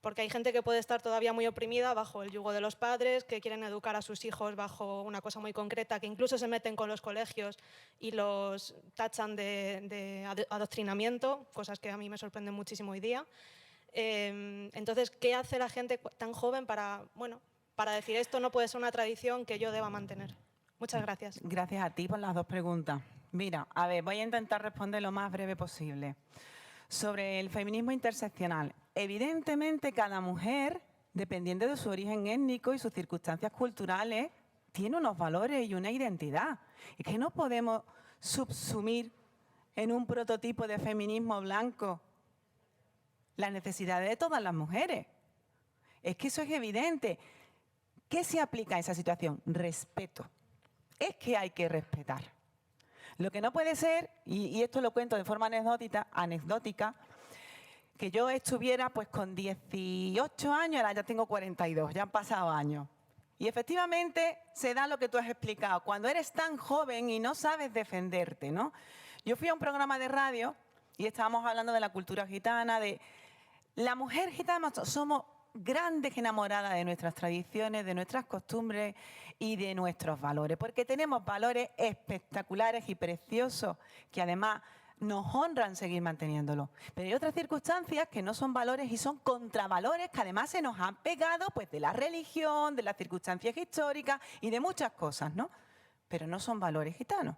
Porque hay gente que puede estar todavía muy oprimida bajo el yugo de los padres, que quieren educar a sus hijos bajo una cosa muy concreta, que incluso se meten con los colegios y los tachan de adoctrinamiento, cosas que a mí me sorprenden muchísimo hoy día. Entonces, ¿qué hace la gente tan joven para decir esto no puede ser una tradición que yo deba mantener? Muchas gracias. Gracias a ti por las dos preguntas. Mira, a ver, voy a intentar responder lo más breve posible. Sobre el feminismo interseccional, evidentemente cada mujer, dependiendo de su origen étnico y sus circunstancias culturales, tiene unos valores y una identidad. Es que no podemos subsumir en un prototipo de feminismo blanco las necesidades de todas las mujeres. Es que eso es evidente. ¿Qué se aplica a esa situación? Respeto. Es que hay que respetar. Lo que no puede ser, y esto lo cuento de forma anecdótica, que yo estuviera pues con 18 años, ahora ya tengo 42, ya han pasado años. Y efectivamente se da lo que tú has explicado, cuando eres tan joven y no sabes defenderte, ¿no? Yo fui a un programa de radio y estábamos hablando de la cultura gitana, de la mujer gitana, somos grandes enamoradas de nuestras tradiciones, de nuestras costumbres y de nuestros valores, porque tenemos valores espectaculares y preciosos que además nos honran seguir manteniéndolo. Pero hay otras circunstancias que no son valores y son contravalores que además se nos han pegado pues, de la religión, de las circunstancias históricas y de muchas cosas, ¿no? Pero no son valores gitanos,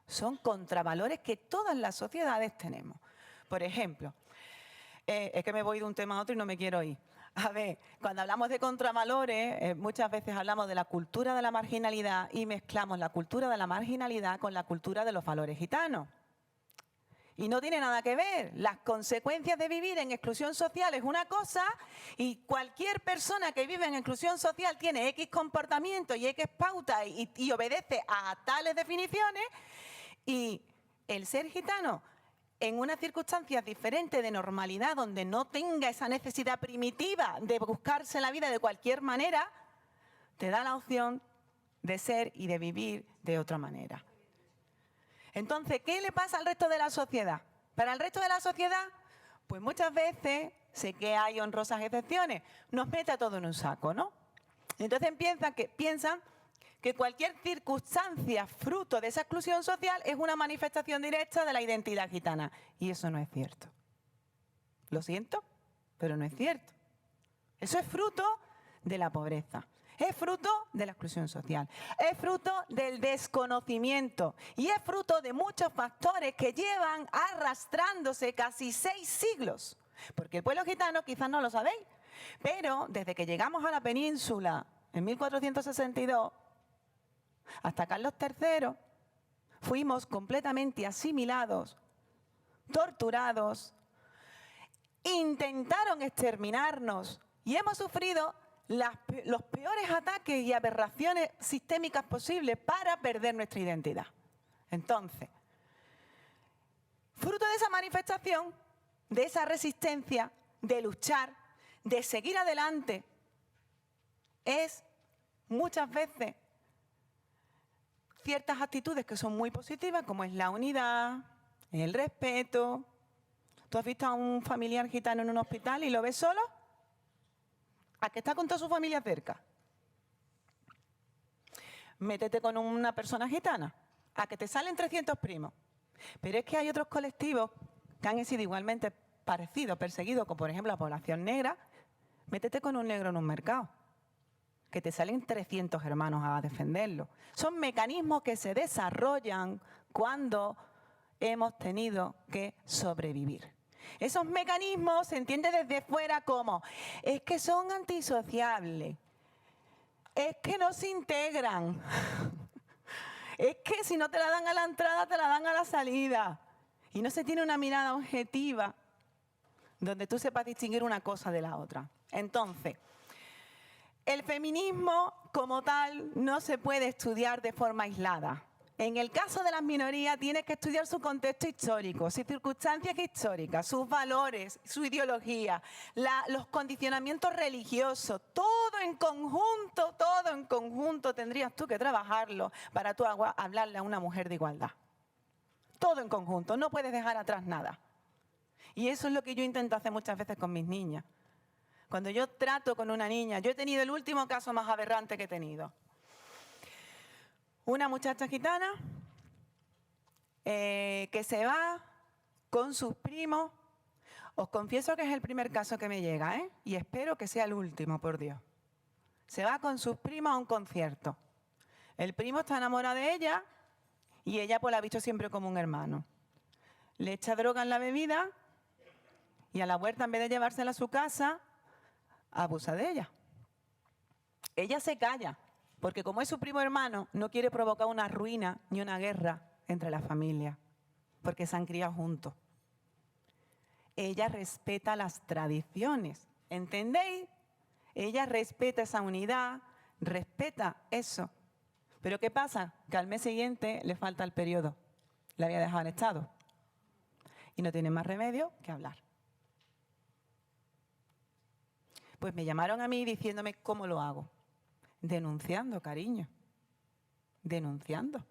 son contravalores que todas las sociedades tenemos. Por ejemplo, es que me voy de un tema a otro y no me quiero ir. A ver, cuando hablamos de contravalores, muchas veces hablamos de la cultura de la marginalidad y mezclamos la cultura de la marginalidad con la cultura de los valores gitanos. Y no tiene nada que ver. Las consecuencias de vivir en exclusión social es una cosa y cualquier persona que vive en exclusión social tiene X comportamiento y X pautas y obedece a tales definiciones, y el ser gitano en unas circunstancias diferentes de normalidad, donde no tenga esa necesidad primitiva de buscarse la vida de cualquier manera, te da la opción de ser y de vivir de otra manera. Entonces, ¿qué le pasa al resto de la sociedad? Para el resto de la sociedad, pues muchas veces, sé que hay honrosas excepciones, nos mete a todo en un saco, ¿no? Entonces piensan que cualquier circunstancia fruto de esa exclusión social es una manifestación directa de la identidad gitana. Y eso no es cierto. Lo siento, pero no es cierto. Eso es fruto de la pobreza. Es fruto de la exclusión social, es fruto del desconocimiento y es fruto de muchos factores que llevan arrastrándose casi 6 siglos. Porque el pueblo gitano, quizás no lo sabéis, pero desde que llegamos a la península en 1462 hasta Carlos III, fuimos completamente asimilados, torturados, intentaron exterminarnos y hemos sufrido los peores ataques y aberraciones sistémicas posibles para perder nuestra identidad. Entonces, fruto de esa manifestación, de esa resistencia, de luchar, de seguir adelante, es muchas veces ciertas actitudes que son muy positivas, como es la unidad, el respeto. ¿Tú has visto a un familiar gitano en un hospital y lo ves solo? ¿A que está con toda su familia cerca? Métete con una persona gitana, a que te salen 300 primos. Pero es que hay otros colectivos que han sido igualmente parecidos, perseguidos, como por ejemplo la población negra. Métete con un negro en un mercado, que te salen 300 hermanos a defenderlo. Son mecanismos que se desarrollan cuando hemos tenido que sobrevivir. Esos mecanismos se entiende desde fuera como, es que son antisociables, es que no se integran, es que si no te la dan a la entrada, te la dan a la salida. Y no se tiene una mirada objetiva donde tú sepas distinguir una cosa de la otra. Entonces, el feminismo como tal no se puede estudiar de forma aislada. En el caso de las minorías tienes que estudiar su contexto histórico, sus circunstancias históricas, sus valores, su ideología, los condicionamientos religiosos, todo en conjunto tendrías tú que trabajarlo para tú hablarle a una mujer de igualdad. Todo en conjunto, no puedes dejar atrás nada. Y eso es lo que yo intento hacer muchas veces con mis niñas. Cuando yo trato con una niña, yo he tenido el último caso más aberrante que he tenido. Una muchacha gitana que se va con sus primos. Os confieso que es el primer caso que me llega, ¿eh? Y espero que sea el último, por Dios. Se va con sus primos a un concierto. El primo está enamorado de ella y ella pues la ha visto siempre como un hermano. Le echa droga en la bebida y a la vuelta, en vez de llevársela a su casa, abusa de ella. Ella se calla. Porque como es su primo hermano, no quiere provocar una ruina ni una guerra entre las familias, porque se han criado juntos. Ella respeta las tradiciones, ¿entendéis? Ella respeta esa unidad, respeta eso. Pero ¿qué pasa? Que al mes siguiente le falta el periodo. Le había dejado en estado. Y no tiene más remedio que hablar. Pues me llamaron a mí diciéndome cómo lo hago. Denunciando, cariño. Denunciando.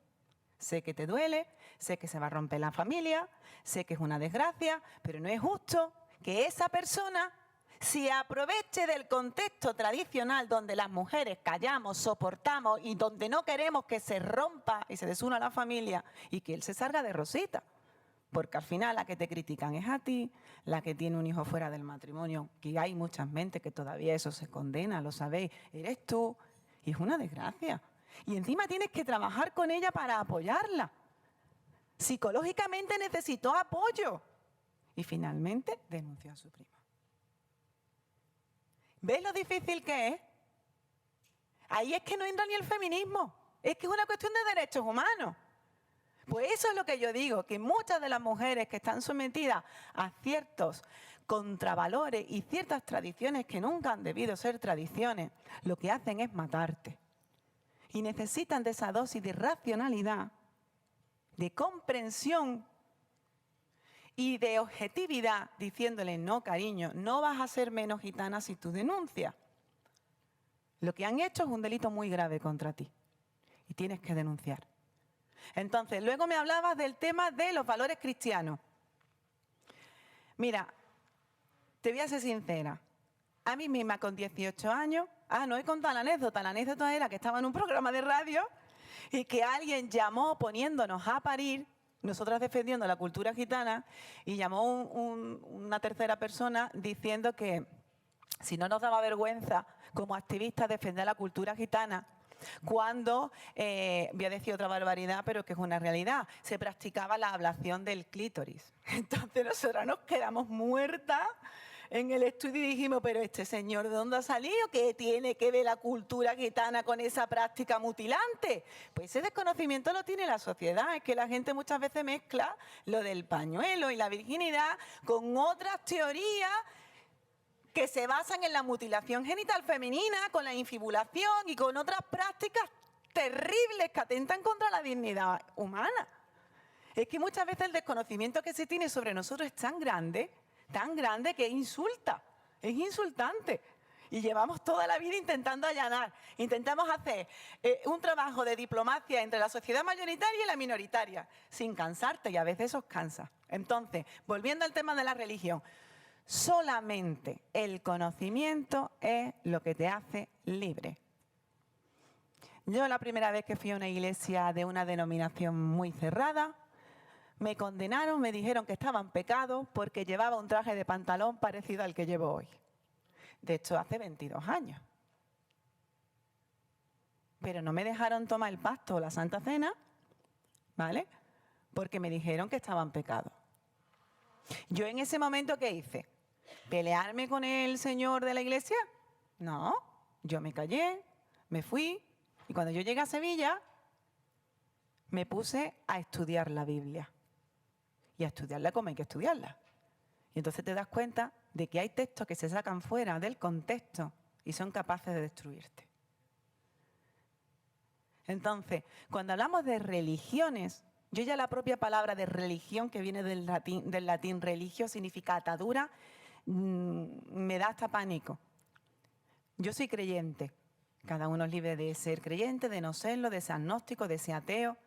Sé que te duele, sé que se va a romper la familia, sé que es una desgracia, pero no es justo que esa persona se aproveche del contexto tradicional donde las mujeres callamos, soportamos y donde no queremos que se rompa y se desuna la familia y que él se salga de rosita. Porque al final la que te critican es a ti, la que tiene un hijo fuera del matrimonio, que hay muchas mentes que todavía eso se condena, lo sabéis, eres tú. Y es una desgracia. Y encima tienes que trabajar con ella para apoyarla. Psicológicamente necesitó apoyo. Y finalmente denunció a su prima. ¿Ves lo difícil que es? Ahí es que no entra ni el feminismo. Es que es una cuestión de derechos humanos. Pues eso es lo que yo digo, que muchas de las mujeres que están sometidas a ciertos contravalores y ciertas tradiciones que nunca han debido ser tradiciones, lo que hacen es matarte. Y necesitan de esa dosis de racionalidad, de comprensión y de objetividad, diciéndole, no, cariño, no vas a ser menos gitana si tú denuncias. Lo que han hecho es un delito muy grave contra ti y tienes que denunciar. Entonces, luego me hablabas del tema de los valores cristianos. Mira, te voy a ser sincera. A mí misma con 18 años, no he contado la anécdota era que estaba en un programa de radio y que alguien llamó poniéndonos a parir, nosotras defendiendo la cultura gitana, y llamó una tercera persona diciendo que si no nos daba vergüenza como activistas defender la cultura gitana, cuando, voy a decir otra barbaridad, pero que es una realidad, se practicaba la ablación del clítoris. Entonces nosotras nos quedamos muertas en el estudio y dijimos, pero este señor, ¿de dónde ha salido? ¿Qué tiene que ver la cultura gitana con esa práctica mutilante? Pues ese desconocimiento lo tiene la sociedad, es que la gente muchas veces mezcla lo del pañuelo y la virginidad con otras teorías que se basan en la mutilación genital femenina, con la infibulación y con otras prácticas terribles que atentan contra la dignidad humana. Es que muchas veces el desconocimiento que se tiene sobre nosotros es tan grande que insulta, es insultante. Y llevamos toda la vida intentando allanar, intentamos hacer un trabajo de diplomacia entre la sociedad mayoritaria y la minoritaria, sin cansarte, y a veces os cansa. Entonces, volviendo al tema de la religión, solamente el conocimiento es lo que te hace libre. Yo la primera vez que fui a una iglesia de una denominación muy cerrada, me condenaron, me dijeron que estaba en pecado porque llevaba un traje de pantalón parecido al que llevo hoy. De hecho, hace 22 años. Pero no me dejaron tomar el pasto o la Santa Cena, ¿vale? Porque me dijeron que estaba en pecado. Yo en ese momento, ¿qué hice? ¿Pelearme con el señor de la iglesia? No, yo me callé, me fui y cuando yo llegué a Sevilla me puse a estudiar la Biblia. Y a estudiarla como hay que estudiarla. Y entonces te das cuenta de que hay textos que se sacan fuera del contexto y son capaces de destruirte. Entonces, cuando hablamos de religiones, yo ya la propia palabra de religión, que viene del latín religio, significa atadura, me da hasta pánico. Yo soy creyente. Cada uno es libre de ser creyente, de no serlo, de ser agnóstico, de ser ateo.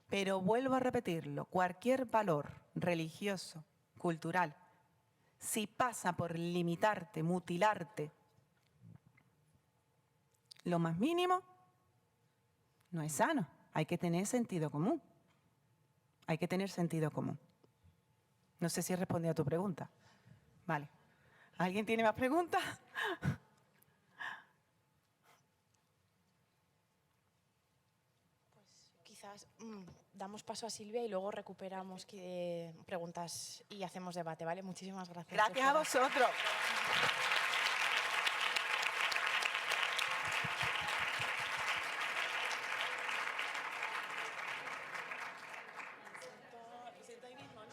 Pero vuelvo a repetirlo, cualquier valor religioso, cultural, si pasa por limitarte, mutilarte, lo más mínimo, no es sano. Hay que tener sentido común. Hay que tener sentido común. No sé si he respondido a tu pregunta. Vale. ¿Alguien tiene más preguntas? Quizás damos paso a Silvia y luego recuperamos preguntas y hacemos debate, ¿vale? Muchísimas gracias. Gracias a vosotros.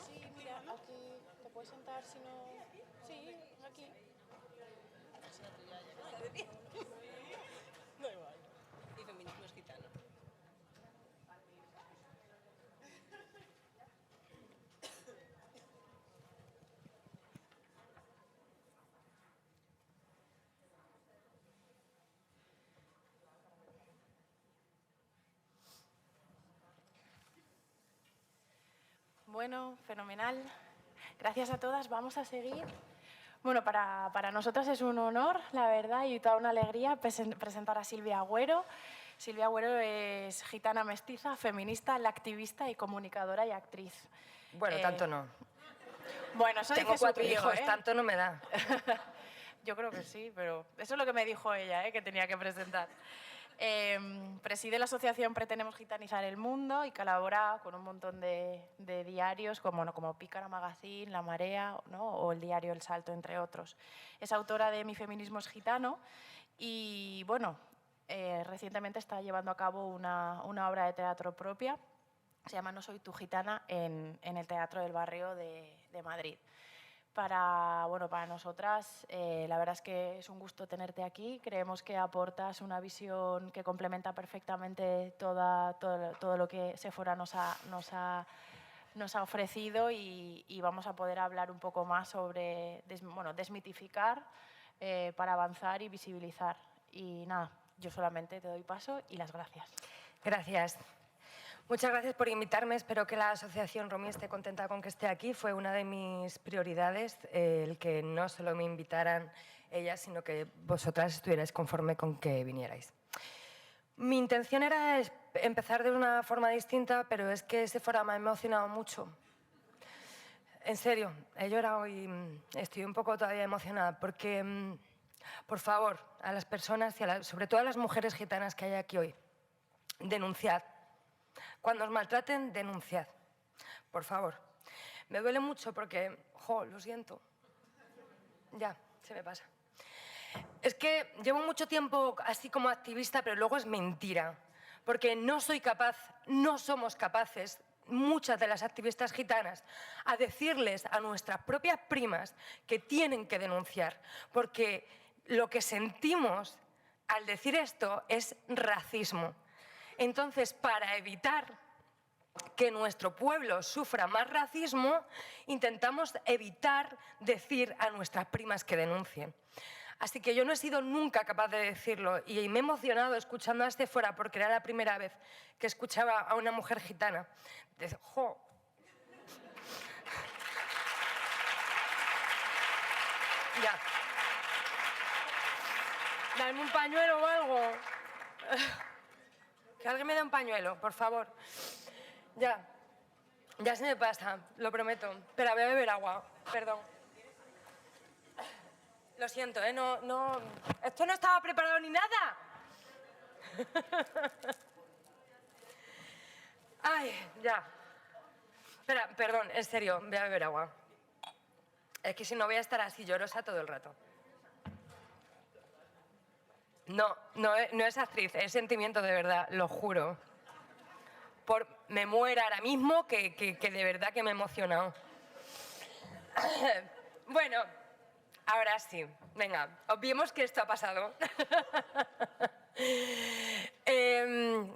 Sí, mira, aquí te puedes sentar si no... Sí, aquí. Da igual. Y feminismo es gitano. Bueno, fenomenal. Gracias a todas. Vamos a seguir. Bueno, para nosotras es un honor, la verdad, y toda una alegría presentar a Silvia Agüero. Silvia Agüero es gitana mestiza, feminista, activista y comunicadora y actriz. Bueno, tanto no. Bueno, eso Tengo dice su 4 hijo, hijos, ¿eh? tanto no me da. Yo creo que sí, pero eso es lo que me dijo ella, que tenía que presentar. Preside la asociación Pretendemos Gitanizar el Mundo y colabora con un montón de diarios como Pícara Magazine, La Marea, ¿no? O el diario El Salto, entre otros. Es autora de Mi feminismo es gitano y, bueno, recientemente está llevando a cabo una obra de teatro propia. Se llama No soy tu gitana en el Teatro del Barrio de Madrid. Para nosotras, la verdad es que es un gusto tenerte aquí. Creemos que aportas una visión que complementa perfectamente todo lo que Sephora nos ha ofrecido y vamos a poder hablar un poco más sobre desmitificar para avanzar y visibilizar. Y nada, yo solamente te doy paso y las gracias. Gracias. Muchas gracias por invitarme. Espero que la Asociación Romy esté contenta con que esté aquí. Fue una de mis prioridades el que no solo me invitaran ellas, sino que vosotras estuvierais conforme con que vinierais. Mi intención era empezar de una forma distinta, pero es que Sephora me ha emocionado mucho. En serio, he llorado y estoy un poco todavía emocionada porque, por favor, a las personas y sobre todo a las mujeres gitanas que hay aquí hoy, denunciad. Cuando os maltraten, denunciad, por favor. Me duele mucho porque, lo siento. Ya, se me pasa. Es que llevo mucho tiempo así como activista, pero luego es mentira. Porque no soy capaz, no somos capaces, muchas de las activistas gitanas, a decirles a nuestras propias primas que tienen que denunciar. Porque lo que sentimos al decir esto es racismo. Entonces, para evitar que nuestro pueblo sufra más racismo, intentamos evitar decir a nuestras primas que denuncien. Así que yo no he sido nunca capaz de decirlo y me he emocionado escuchando a Estéfora porque era la primera vez que escuchaba a una mujer gitana. ¡Jo! Ya. Dame un pañuelo o algo. Que alguien me dé un pañuelo, por favor. Ya. Ya se me pasa, lo prometo. Pero voy a beber agua, perdón. Lo siento, ¿eh? No... Esto no estaba preparado ni nada. Ay, ya. Espera, perdón, en serio, voy a beber agua. Es que si no voy a estar así llorosa todo el rato. No es actriz, es sentimiento de verdad, lo juro. Me muero ahora mismo que de verdad que me he emocionado. Bueno, ahora sí, venga, obviemos que esto ha pasado.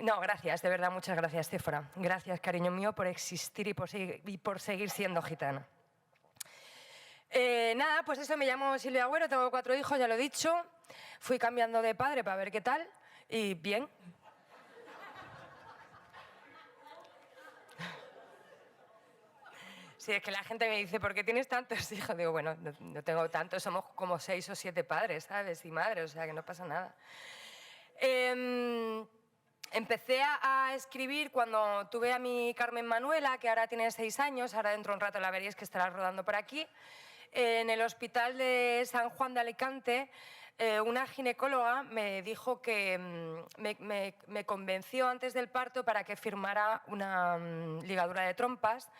No, gracias, de verdad, muchas gracias, Estéfora. Gracias, cariño mío, por existir y por seguir siendo gitana. Nada, pues eso, me llamo Silvia Agüero, tengo 4 hijos, ya lo he dicho. Fui cambiando de padre para ver qué tal y bien. Sí, es que la gente me dice, ¿por qué tienes tantos hijos? Digo, bueno, no tengo tantos, somos como 6 o 7 padres, ¿sabes? Y madres, o sea que no pasa nada. Empecé a escribir cuando tuve a mi Carmen Manuela, que ahora tiene 6 años, ahora dentro de un rato la veréis que estará rodando por aquí. En el hospital de San Juan de Alicante, una ginecóloga me dijo que me convenció antes del parto para que firmara una ligadura de trompas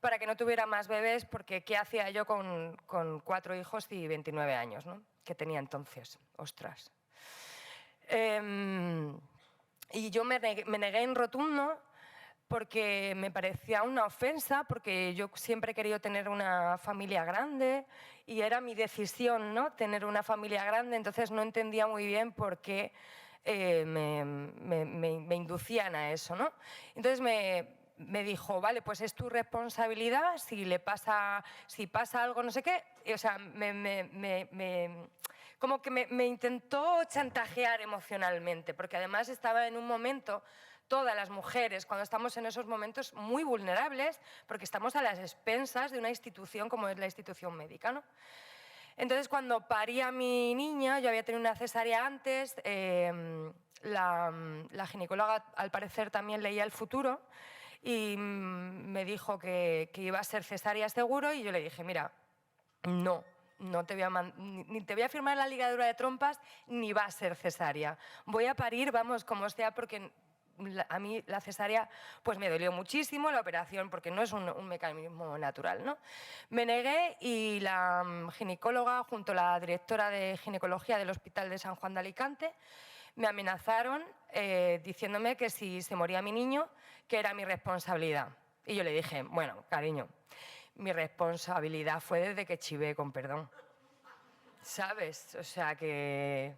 para que no tuviera más bebés, porque ¿qué hacía yo con 4 hijos y 29 años, ¿no? Que tenía entonces? Ostras. Y yo me negué en rotundo porque me parecía una ofensa, porque yo siempre he querido tener una familia grande y era mi decisión, ¿no? Tener una familia grande, entonces no entendía muy bien por qué me inducían a eso, ¿no? Entonces me dijo, vale, pues es tu responsabilidad, si pasa algo, no sé qué, o sea, como que me intentó chantajear emocionalmente, porque además estaba en un momento, todas las mujeres, cuando estamos en esos momentos muy vulnerables, porque estamos a las expensas de una institución como es la institución médica, ¿no? Entonces, cuando parí a mi niña, yo había tenido una cesárea antes, la ginecóloga al parecer también leía el futuro y me dijo que iba a ser cesárea seguro y yo le dije, mira, no te voy ni te voy a firmar la ligadura de trompas ni va a ser cesárea. Voy a parir, vamos, como sea, porque a mí la cesárea pues me dolió muchísimo, la operación, porque no es un mecanismo natural, ¿no? Me negué y la ginecóloga, junto a la directora de ginecología del Hospital de San Juan de Alicante, me amenazaron diciéndome que si se moría mi niño, que era mi responsabilidad. Y yo le dije, bueno, cariño, mi responsabilidad fue desde que chivé, con perdón. ¿Sabes? O sea que...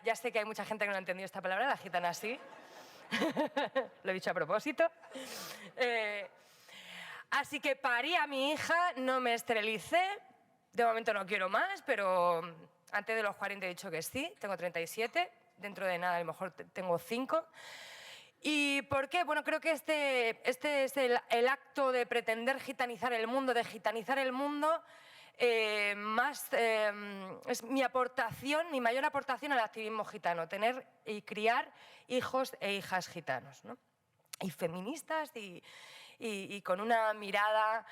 Ya sé que hay mucha gente que no ha entendido esta palabra, la gitana así. Lo he dicho a propósito. Así que parí a mi hija, no me esterilicé. De momento no quiero más, pero antes de los 40 he dicho que sí. Tengo 37. Dentro de nada a lo mejor tengo 5. ¿Y por qué? Bueno, creo que este es el acto de pretender gitanizar el mundo, de gitanizar el mundo, es mi aportación, mi mayor aportación al activismo gitano, tener y criar hijos e hijas gitanos, ¿no? Y feministas y con una mirada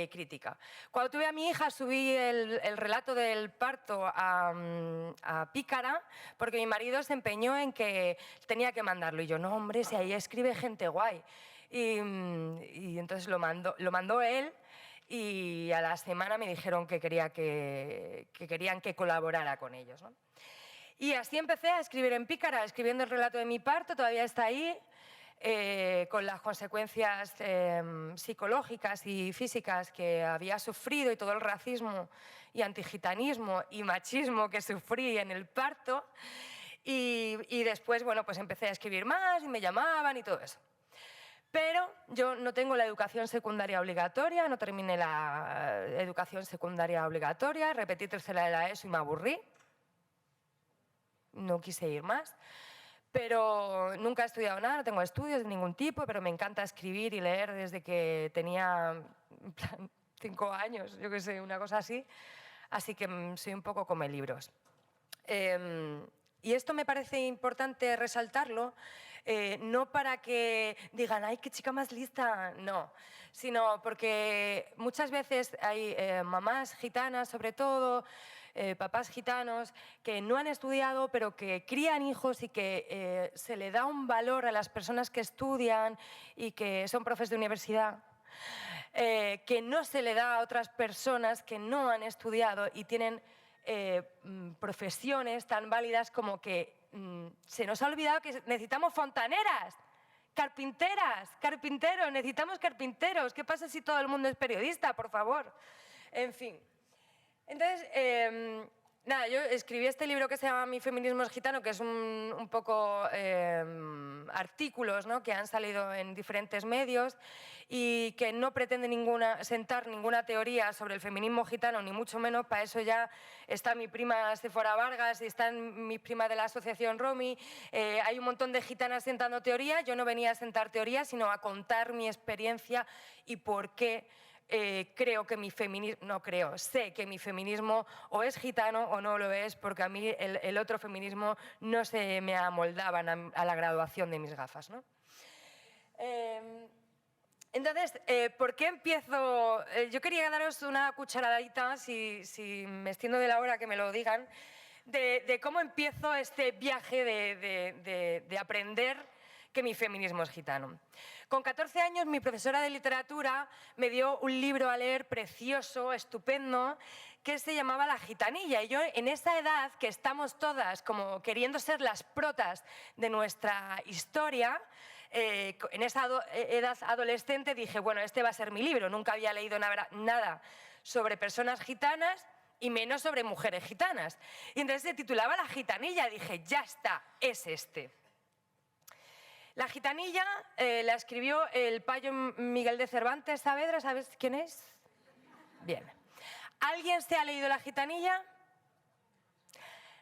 crítica. Cuando tuve a mi hija subí el relato del parto a Pícara porque mi marido se empeñó en que tenía que mandarlo y yo, no hombre, si ahí escribe gente guay. Y entonces lo mandó él y a la semana me dijeron que querían que colaborara con ellos, ¿no? Y así empecé a escribir en Pícara, escribiendo el relato de mi parto, todavía está ahí, con las consecuencias psicológicas y físicas que había sufrido y todo el racismo y antigitanismo y machismo que sufrí en el parto. Y después, bueno, pues empecé a escribir más y me llamaban y todo eso. Pero yo no tengo la educación secundaria obligatoria, no terminé la educación secundaria obligatoria, repetí tercera de la ESO y me aburrí. No quise ir más. Pero nunca he estudiado nada, no tengo estudios de ningún tipo, pero me encanta escribir y leer desde que tenía en plan, 5 años, yo qué sé, una cosa así. Así que soy un poco come libros. Y esto me parece importante resaltarlo, no para que digan, ¡ay, qué chica más lista! No, sino porque muchas veces hay mamás gitanas, sobre todo, papás gitanos, que no han estudiado, pero que crían hijos y que se le da un valor a las personas que estudian y que son profes de universidad, que no se le da a otras personas que no han estudiado y tienen profesiones tan válidas como que se nos ha olvidado que necesitamos fontaneras, carpinteras, carpinteros, necesitamos carpinteros. ¿Qué pasa si todo el mundo es periodista, por favor? En fin. Entonces, nada, yo escribí este libro que se llama Mi feminismo es gitano, que es un poco artículos, ¿no?, que han salido en diferentes medios y que no pretende sentar ninguna teoría sobre el feminismo gitano, ni mucho menos. Para eso ya está mi prima Sephora Vargas y están mis primas de la asociación Romy. Hay un montón de gitanas sentando teoría. Yo no venía a sentar teoría, sino a contar mi experiencia y por qué creo que mi feminismo, no creo, sé que mi feminismo o es gitano o no lo es, porque a mí el otro feminismo no se me amoldaban a la graduación de mis gafas, ¿no? Entonces, ¿por qué empiezo? Yo quería daros una cucharadita, si me extiendo de la hora que me lo digan, de cómo empiezo este viaje de aprender que mi feminismo es gitano. Con 14 años mi profesora de literatura me dio un libro a leer precioso, estupendo, que se llamaba La gitanilla. Y yo en esa edad, que estamos todas como queriendo ser las protas de nuestra historia, en esa edad adolescente dije, bueno, este va a ser mi libro. Nunca había leído nada sobre personas gitanas y menos sobre mujeres gitanas. Y entonces se titulaba La gitanilla. Dije, ya está, es este. La gitanilla la escribió el payo Miguel de Cervantes Saavedra. ¿Sabes quién es? Bien. ¿Alguien se ha leído La gitanilla?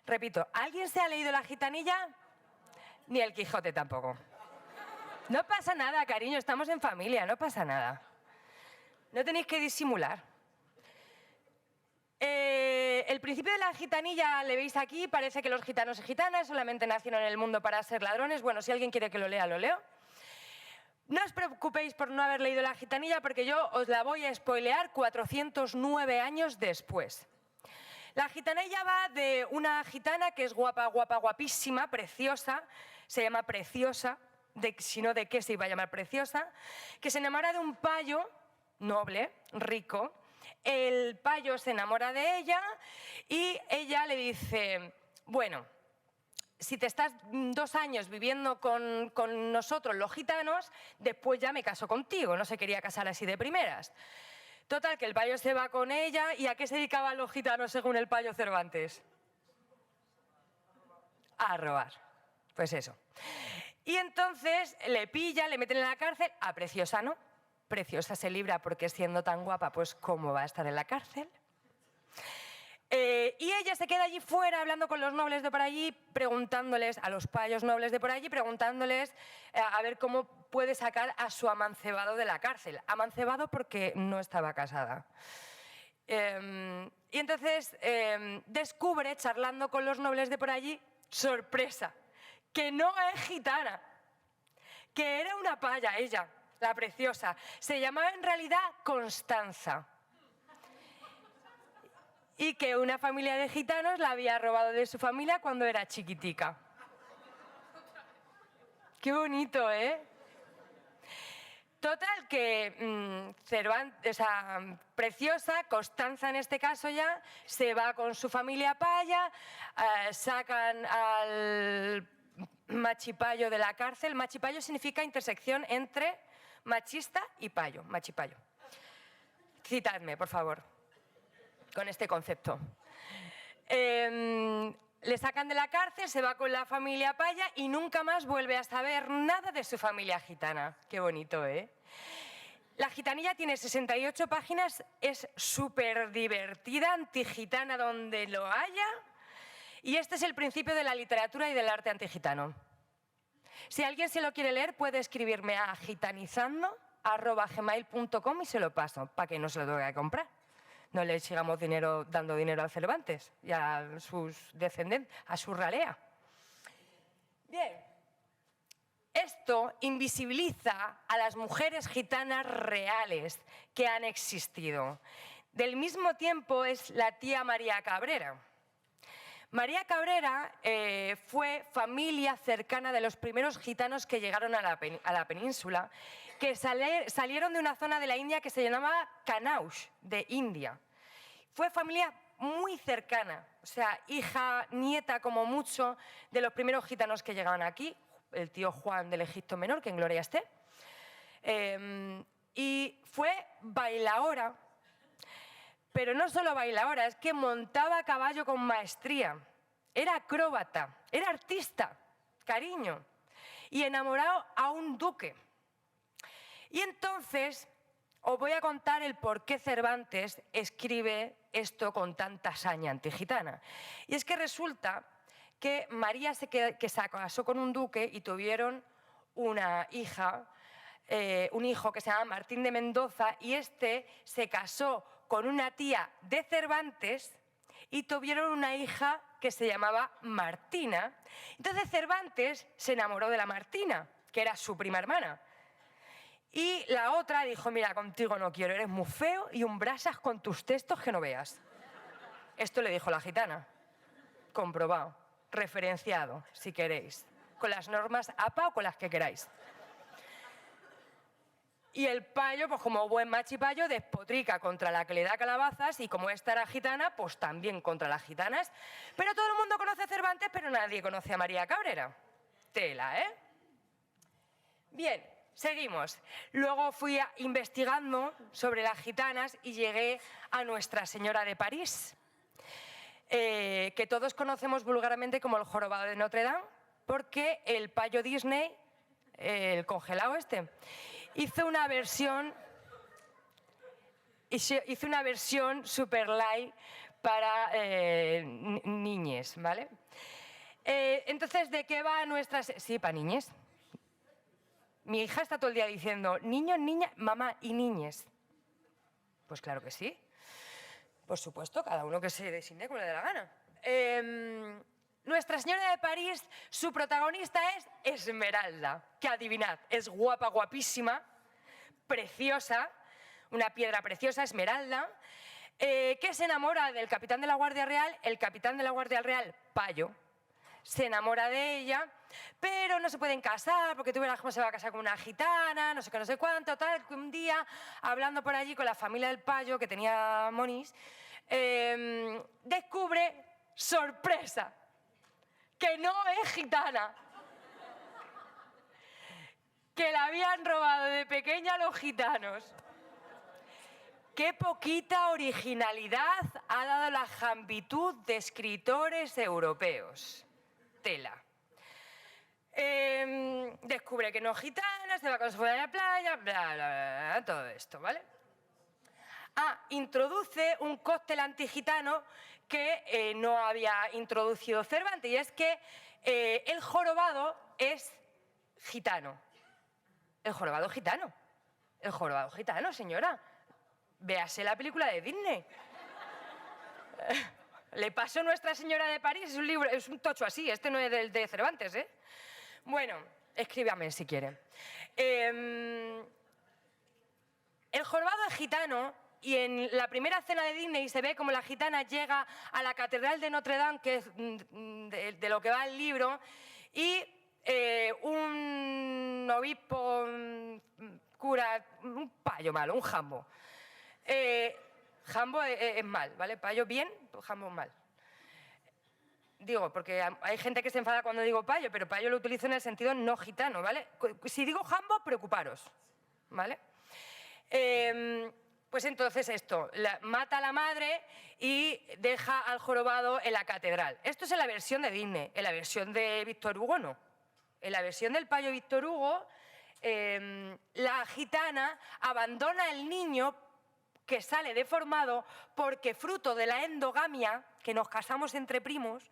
Repito, ¿alguien se ha leído La gitanilla? Ni el Quijote tampoco. No pasa nada, cariño, estamos en familia, no pasa nada. No tenéis que disimular. El principio de la gitanilla le veis aquí, parece que los gitanos y gitanas solamente nacieron en el mundo para ser ladrones. Bueno, si alguien quiere que lo lea, lo leo. No os preocupéis por no haber leído la gitanilla, porque yo os la voy a spoilear 409 años después. La gitanilla va de una gitana que es guapa, guapa, guapísima, preciosa, se llama Preciosa, si no, ¿de qué se iba a llamar Preciosa?, que se enamora de un payo noble, rico. El payo se enamora de ella y ella le dice, bueno, si te estás 2 años viviendo con nosotros los gitanos, después ya me caso contigo. No se quería casar así de primeras. Total, que el payo se va con ella. ¿Y a qué se dedicaban los gitanos según el payo Cervantes? A robar. Pues eso. Y entonces le pilla, le meten en la cárcel. A Preciosa no. Preciosa se libra porque siendo tan guapa, pues ¿cómo va a estar en la cárcel? Y ella se queda allí fuera hablando con los nobles de por allí, preguntándoles, a los payos nobles de por allí, preguntándoles a ver cómo puede sacar a su amancebado de la cárcel. Amancebado porque no estaba casada. Y entonces descubre, charlando con los nobles de por allí, sorpresa, que no es gitana, que era una paya ella, la Preciosa. Se llamaba en realidad Constanza. Y que una familia de gitanos la había robado de su familia cuando era chiquitica. Qué bonito, ¿eh? Total, que Cervantes, Preciosa, Constanza en este caso ya, se va con su familia a Paya, sacan al machipayo de la cárcel. Machipayo significa intersección entre machista y payo, machipayo. Citadme, por favor, con este concepto. Le sacan de la cárcel, se va con la familia a Paya y nunca más vuelve a saber nada de su familia gitana. Qué bonito, ¿eh? La gitanilla tiene 68 páginas, es súper divertida, antigitana donde lo haya. Y este es el principio de la literatura y del arte antigitano. Si alguien se lo quiere leer, puede escribirme a gitanizando@gmail.com y se lo paso, para que no se lo tenga que comprar. No le sigamos dando dinero al Cervantes y a sus descendientes, a su ralea. Bien, esto invisibiliza a las mujeres gitanas reales que han existido. Del mismo tiempo es la tía María Cabrera. María Cabrera fue familia cercana de los primeros gitanos que llegaron a la península, que salieron de una zona de la India que se llamaba Kanaush, de India. Fue familia muy cercana, o sea, hija, nieta como mucho, de los primeros gitanos que llegaban aquí, el tío Juan del Egipto Menor, que en gloria esté. Y fue bailaora, pero no solo bailaora, es que montaba a caballo con maestría. Era acróbata, era artista, cariño, y enamorado a un duque. Y entonces os voy a contar el por qué Cervantes escribe esto con tanta saña antigitana. Y es que resulta que María se casó con un duque y tuvieron una hija, un hijo que se llama Martín de Mendoza, y este se casó con una tía de Cervantes y tuvieron una hija que se llamaba Martina. Entonces Cervantes se enamoró de la Martina, que era su prima hermana. Y la otra dijo, mira, contigo no quiero, eres muy feo y un brasas con tus textos que no veas. Esto le dijo la gitana. Comprobado, referenciado, si queréis, con las normas APA o con las que queráis. Y el payo, pues como buen machipayo, despotrica contra la que le da calabazas y como esta era gitana, pues también contra las gitanas. Pero todo el mundo conoce a Cervantes, pero nadie conoce a María Cabrera. Tela, ¿eh? Bien. Seguimos. Luego fui investigando sobre las gitanas y llegué a Nuestra Señora de París, que todos conocemos vulgarmente como el jorobado de Notre Dame, porque el payo Disney, el congelado este, hizo una versión super light para niñes, ¿vale? Entonces, ¿de qué va nuestra...? Sí, para niñes. Mi hija está todo el día diciendo, niños, niñas, mamá y niñes. Pues claro que sí. Por supuesto, cada uno que se designe como le dé la gana. Nuestra Señora de París, su protagonista es Esmeralda, que adivinad, es guapa, guapísima, preciosa, una piedra preciosa, Esmeralda, que se enamora del capitán de la Guardia Real, el capitán de la Guardia Real, Payo, se enamora de ella, pero no se pueden casar porque tú verás cómo se va a casar con una gitana, no sé qué, no sé cuánto, tal, que un día, hablando por allí con la familia del payo que tenía monis, descubre, sorpresa, que no es gitana, que la habían robado de pequeña los gitanos. Qué poquita originalidad ha dado la jambitud de escritores europeos. Tela. Descubre que no es gitana, se va con su familia a la playa, bla, bla, bla, todo esto, ¿vale? Introduce un cóctel antigitano que no había introducido Cervantes, y es que el jorobado es gitano. El jorobado gitano. El jorobado gitano, señora. Véase la película de Disney. Le paso Nuestra Señora de París, es un libro, es un tocho así, este no es del de Cervantes, ¿eh? Bueno, escríbame si quiere. El jorobado es gitano y en la primera escena de Disney se ve como la gitana llega a la Catedral de Notre Dame, que es de lo que va el libro, y un obispo, figura, un payo malo, un jambo. Jambo es mal, ¿vale? Payo bien, jambo mal. Digo, porque hay gente que se enfada cuando digo payo, pero payo lo utilizo en el sentido no gitano, ¿vale? Si digo jambo, preocuparos, ¿vale? Pues entonces esto, mata a la madre y deja al jorobado en la catedral. Esto es en la versión de Disney, en la versión de Víctor Hugo no. En la versión del payo Víctor Hugo, la gitana abandona al niño que sale deformado porque fruto de la endogamia, que nos casamos entre primos,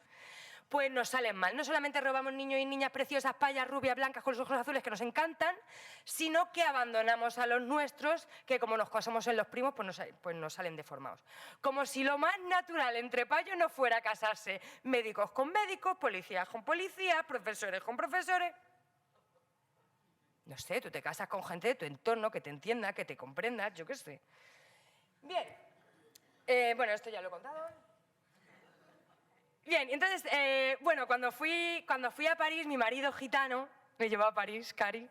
pues nos salen mal. No solamente robamos niños y niñas preciosas, payas, rubias, blancas, con los ojos azules, que nos encantan, sino que abandonamos a los nuestros, que como nos casamos en los primos, pues nos salen deformados. Como si lo más natural entre payos no fuera casarse médicos con médicos, policías con policías, profesores con profesores. No sé, tú te casas con gente de tu entorno que te entienda, que te comprenda, yo qué sé. Bien. Bueno, esto ya lo he contado. Bien, entonces, bueno, cuando fui a París, mi marido gitano me llevó a París, Cari.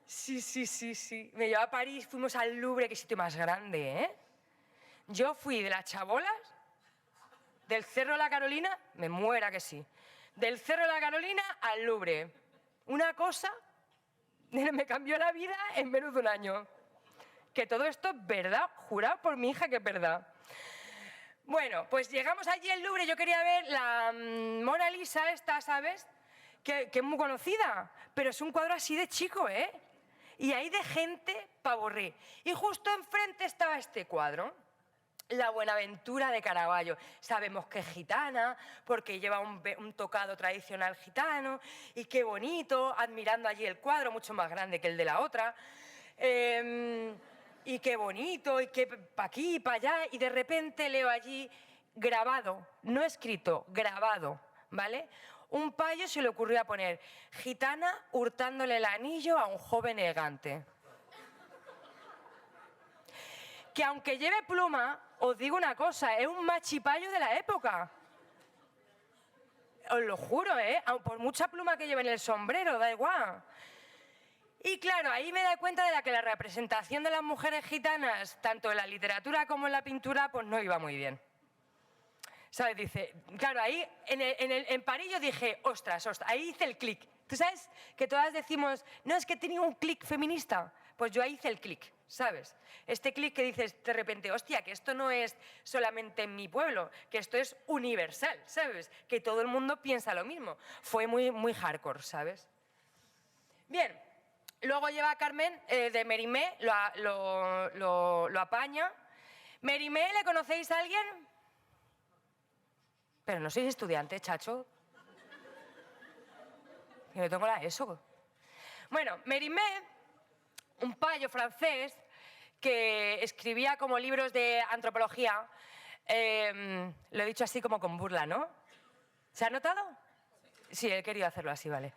Sí. Me llevó a París, fuimos al Louvre, qué sitio más grande, ¿eh? Yo fui de las chabolas, del Cerro de la Carolina, me muera que sí, del Cerro de la Carolina al Louvre. Una cosa me cambió la vida en menos de un año. Que todo esto es verdad, jurado por mi hija que es verdad. Bueno, pues llegamos allí al Louvre, yo quería ver la Mona Lisa esta, ¿sabes? Que es muy conocida, pero es un cuadro así de chico, ¿eh? Y hay de gente pa' aburrir. Y justo enfrente estaba este cuadro, La Buenaventura de Caravaggio. Sabemos que es gitana, porque lleva un tocado tradicional gitano, y qué bonito, admirando allí el cuadro, mucho más grande que el de la otra. Y qué bonito, y que pa' aquí y pa' allá, y de repente leo allí grabado, no escrito, grabado, ¿vale? Un payo se le ocurrió a poner gitana hurtándole el anillo a un joven elegante. Que aunque lleve pluma, os digo una cosa, es un machipayo de la época. Os lo juro, ¿eh? Por mucha pluma que lleve en el sombrero, da igual. Y claro, ahí me da cuenta de que la representación de las mujeres gitanas, tanto en la literatura como en la pintura, pues no iba muy bien. ¿Sabes? Dice, claro, ahí en París yo dije, ostras, ahí hice el clic. ¿Tú sabes que todas decimos, no, es que tenía un clic feminista? Pues yo ahí hice el clic, ¿sabes? Este clic que dices de repente, hostia, que esto no es solamente en mi pueblo, que esto es universal, ¿sabes? Que todo el mundo piensa lo mismo. Fue muy hardcore, ¿sabes? Bien. Luego lleva a Carmen de Mérimée, lo apaña. ¿Mérimée le conocéis a alguien? Pero no sois estudiante, chacho. Que no tengo la ESO. Bueno, Mérimée, un payo francés que escribía como libros de antropología, lo he dicho así como con burla, ¿no? ¿Se ha notado? Sí, he querido hacerlo así, vale.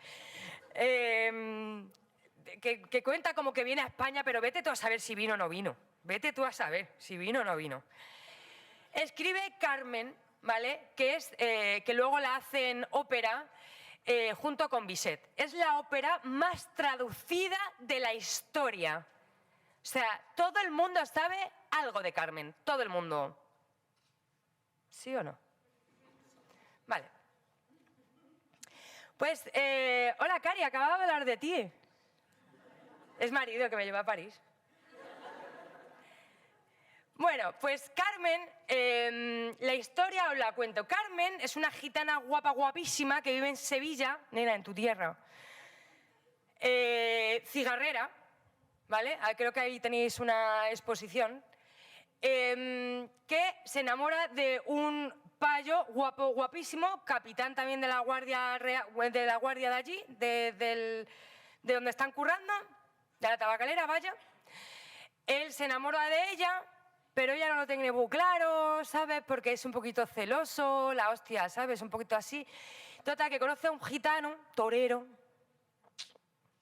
Que cuenta como que viene a España, pero vete tú a saber si vino o no vino. Vete tú a saber si vino o no vino. Escribe Carmen, ¿vale? Que luego la hacen ópera junto con Bizet. Es la ópera más traducida de la historia. O sea, todo el mundo sabe algo de Carmen. Todo el mundo. ¿Sí o no? Vale. Pues, hola, Cari, acababa de hablar de ti. Es marido que me lleva a París. Bueno, pues Carmen, la historia os la cuento. Carmen es una gitana guapa, guapísima, que vive en Sevilla, nena, en tu tierra. Cigarrera, ¿vale? Creo que ahí tenéis una exposición. Que se enamora de un payo guapo, guapísimo, capitán también de la guardia de allí, de donde están currando, de la tabacalera, vaya. Él se enamora de ella, pero ella no lo tiene muy claro, ¿sabes? Porque es un poquito celoso, la hostia, ¿sabes? Un poquito así. Total, que conoce a un gitano, torero,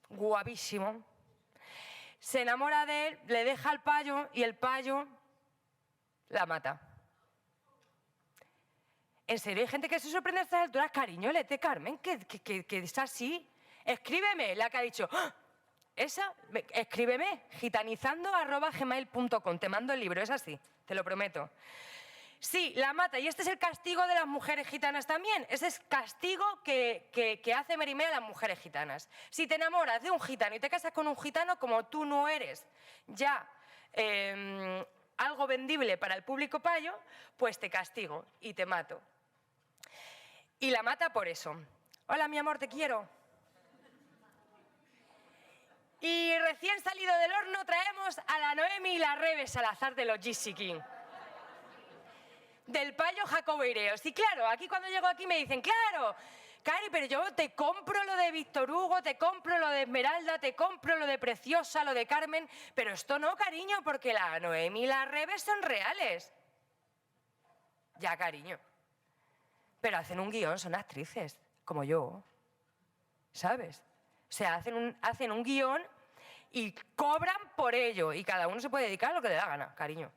guapísimo. Se enamora de él, le deja al payo y el payo la mata. ¿En serio hay gente que se sorprende a estas alturas? Cariño, lete, Carmen, que es así. Escríbeme, la que ha dicho... ¡Oh! esa, escríbeme, gitanizando@gmail.com, te mando el libro, es así, te lo prometo. Sí, la mata, y este es el castigo de las mujeres gitanas también, ese es castigo que hace Merimée a las mujeres gitanas. Si te enamoras de un gitano y te casas con un gitano, como tú no eres ya algo vendible para el público payo, pues te castigo y te mato. Y la mata por eso. Hola, mi amor, te quiero. Y recién salido del horno traemos a la Noemi y la Rebe Salazar de los Gypsy King. Del payo Jacobo Ireos. Y claro, aquí cuando llego aquí me dicen, claro, Cari, pero yo te compro lo de Víctor Hugo, te compro lo de Esmeralda, te compro lo de Preciosa, lo de Carmen, pero esto no, cariño, porque la Noemi y la Rebe son reales. Ya, cariño. Pero hacen un guión, son actrices, como yo, ¿sabes? O sea, hacen un guión y cobran por ello, y cada uno se puede dedicar a lo que le da gana, cariño.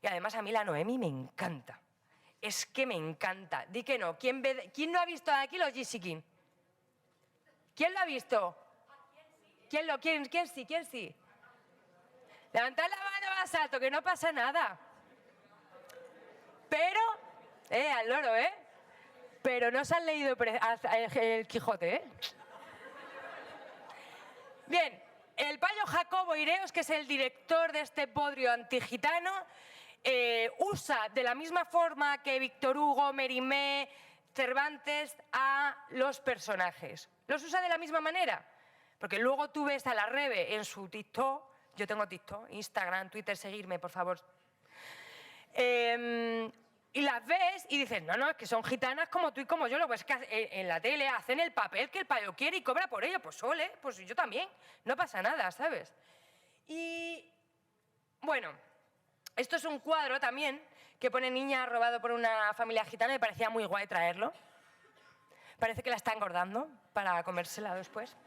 Y además a mí la Noemi me encanta. Es que me encanta. Di que no. ¿Quién no ha visto aquí los Gypsy King? ¿Quién lo ha visto? ¿Quién sí? Levantad la mano más alto, que no pasa nada. Pero, al loro, pero no se han leído el Quijote, Bien, el payo Jacobo Ireos, que es el director de este bodrio antigitano, usa de la misma forma que Víctor Hugo, Merimée, Cervantes a los personajes. Los usa de la misma manera, porque luego tú ves a la Rebe en su TikTok, yo tengo TikTok, Instagram, Twitter, seguirme, por favor. Y las ves y dices, no, es que son gitanas como tú y como yo, lo ves que en la tele hacen el papel que el payo quiere y cobra por ello, pues ole, pues yo también, no pasa nada, ¿sabes? Y bueno, esto es un cuadro también que pone niña robado por una familia gitana, me parecía muy guay traerlo. Parece que la está engordando para comérsela después.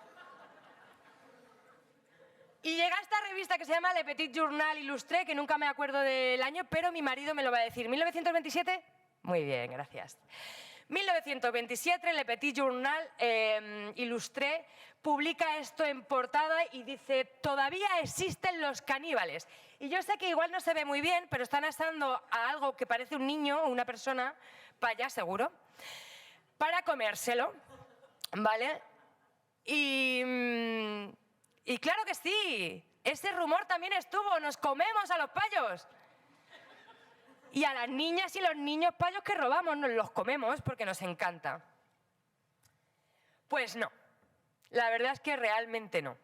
Y llega esta revista que se llama Le Petit Journal Illustré, que nunca me acuerdo del año, pero mi marido me lo va a decir. ¿1927? Muy bien, gracias. 1927, Le Petit Journal Illustré publica esto en portada y dice, todavía existen los caníbales. Y yo sé que igual no se ve muy bien, pero están asando a algo que parece un niño o una persona, paya seguro, para comérselo, ¿vale? Y claro que sí, ese rumor también estuvo, nos comemos a los payos. Y a las niñas y los niños payos que robamos nos los comemos porque nos encanta. Pues no, la verdad es que realmente no.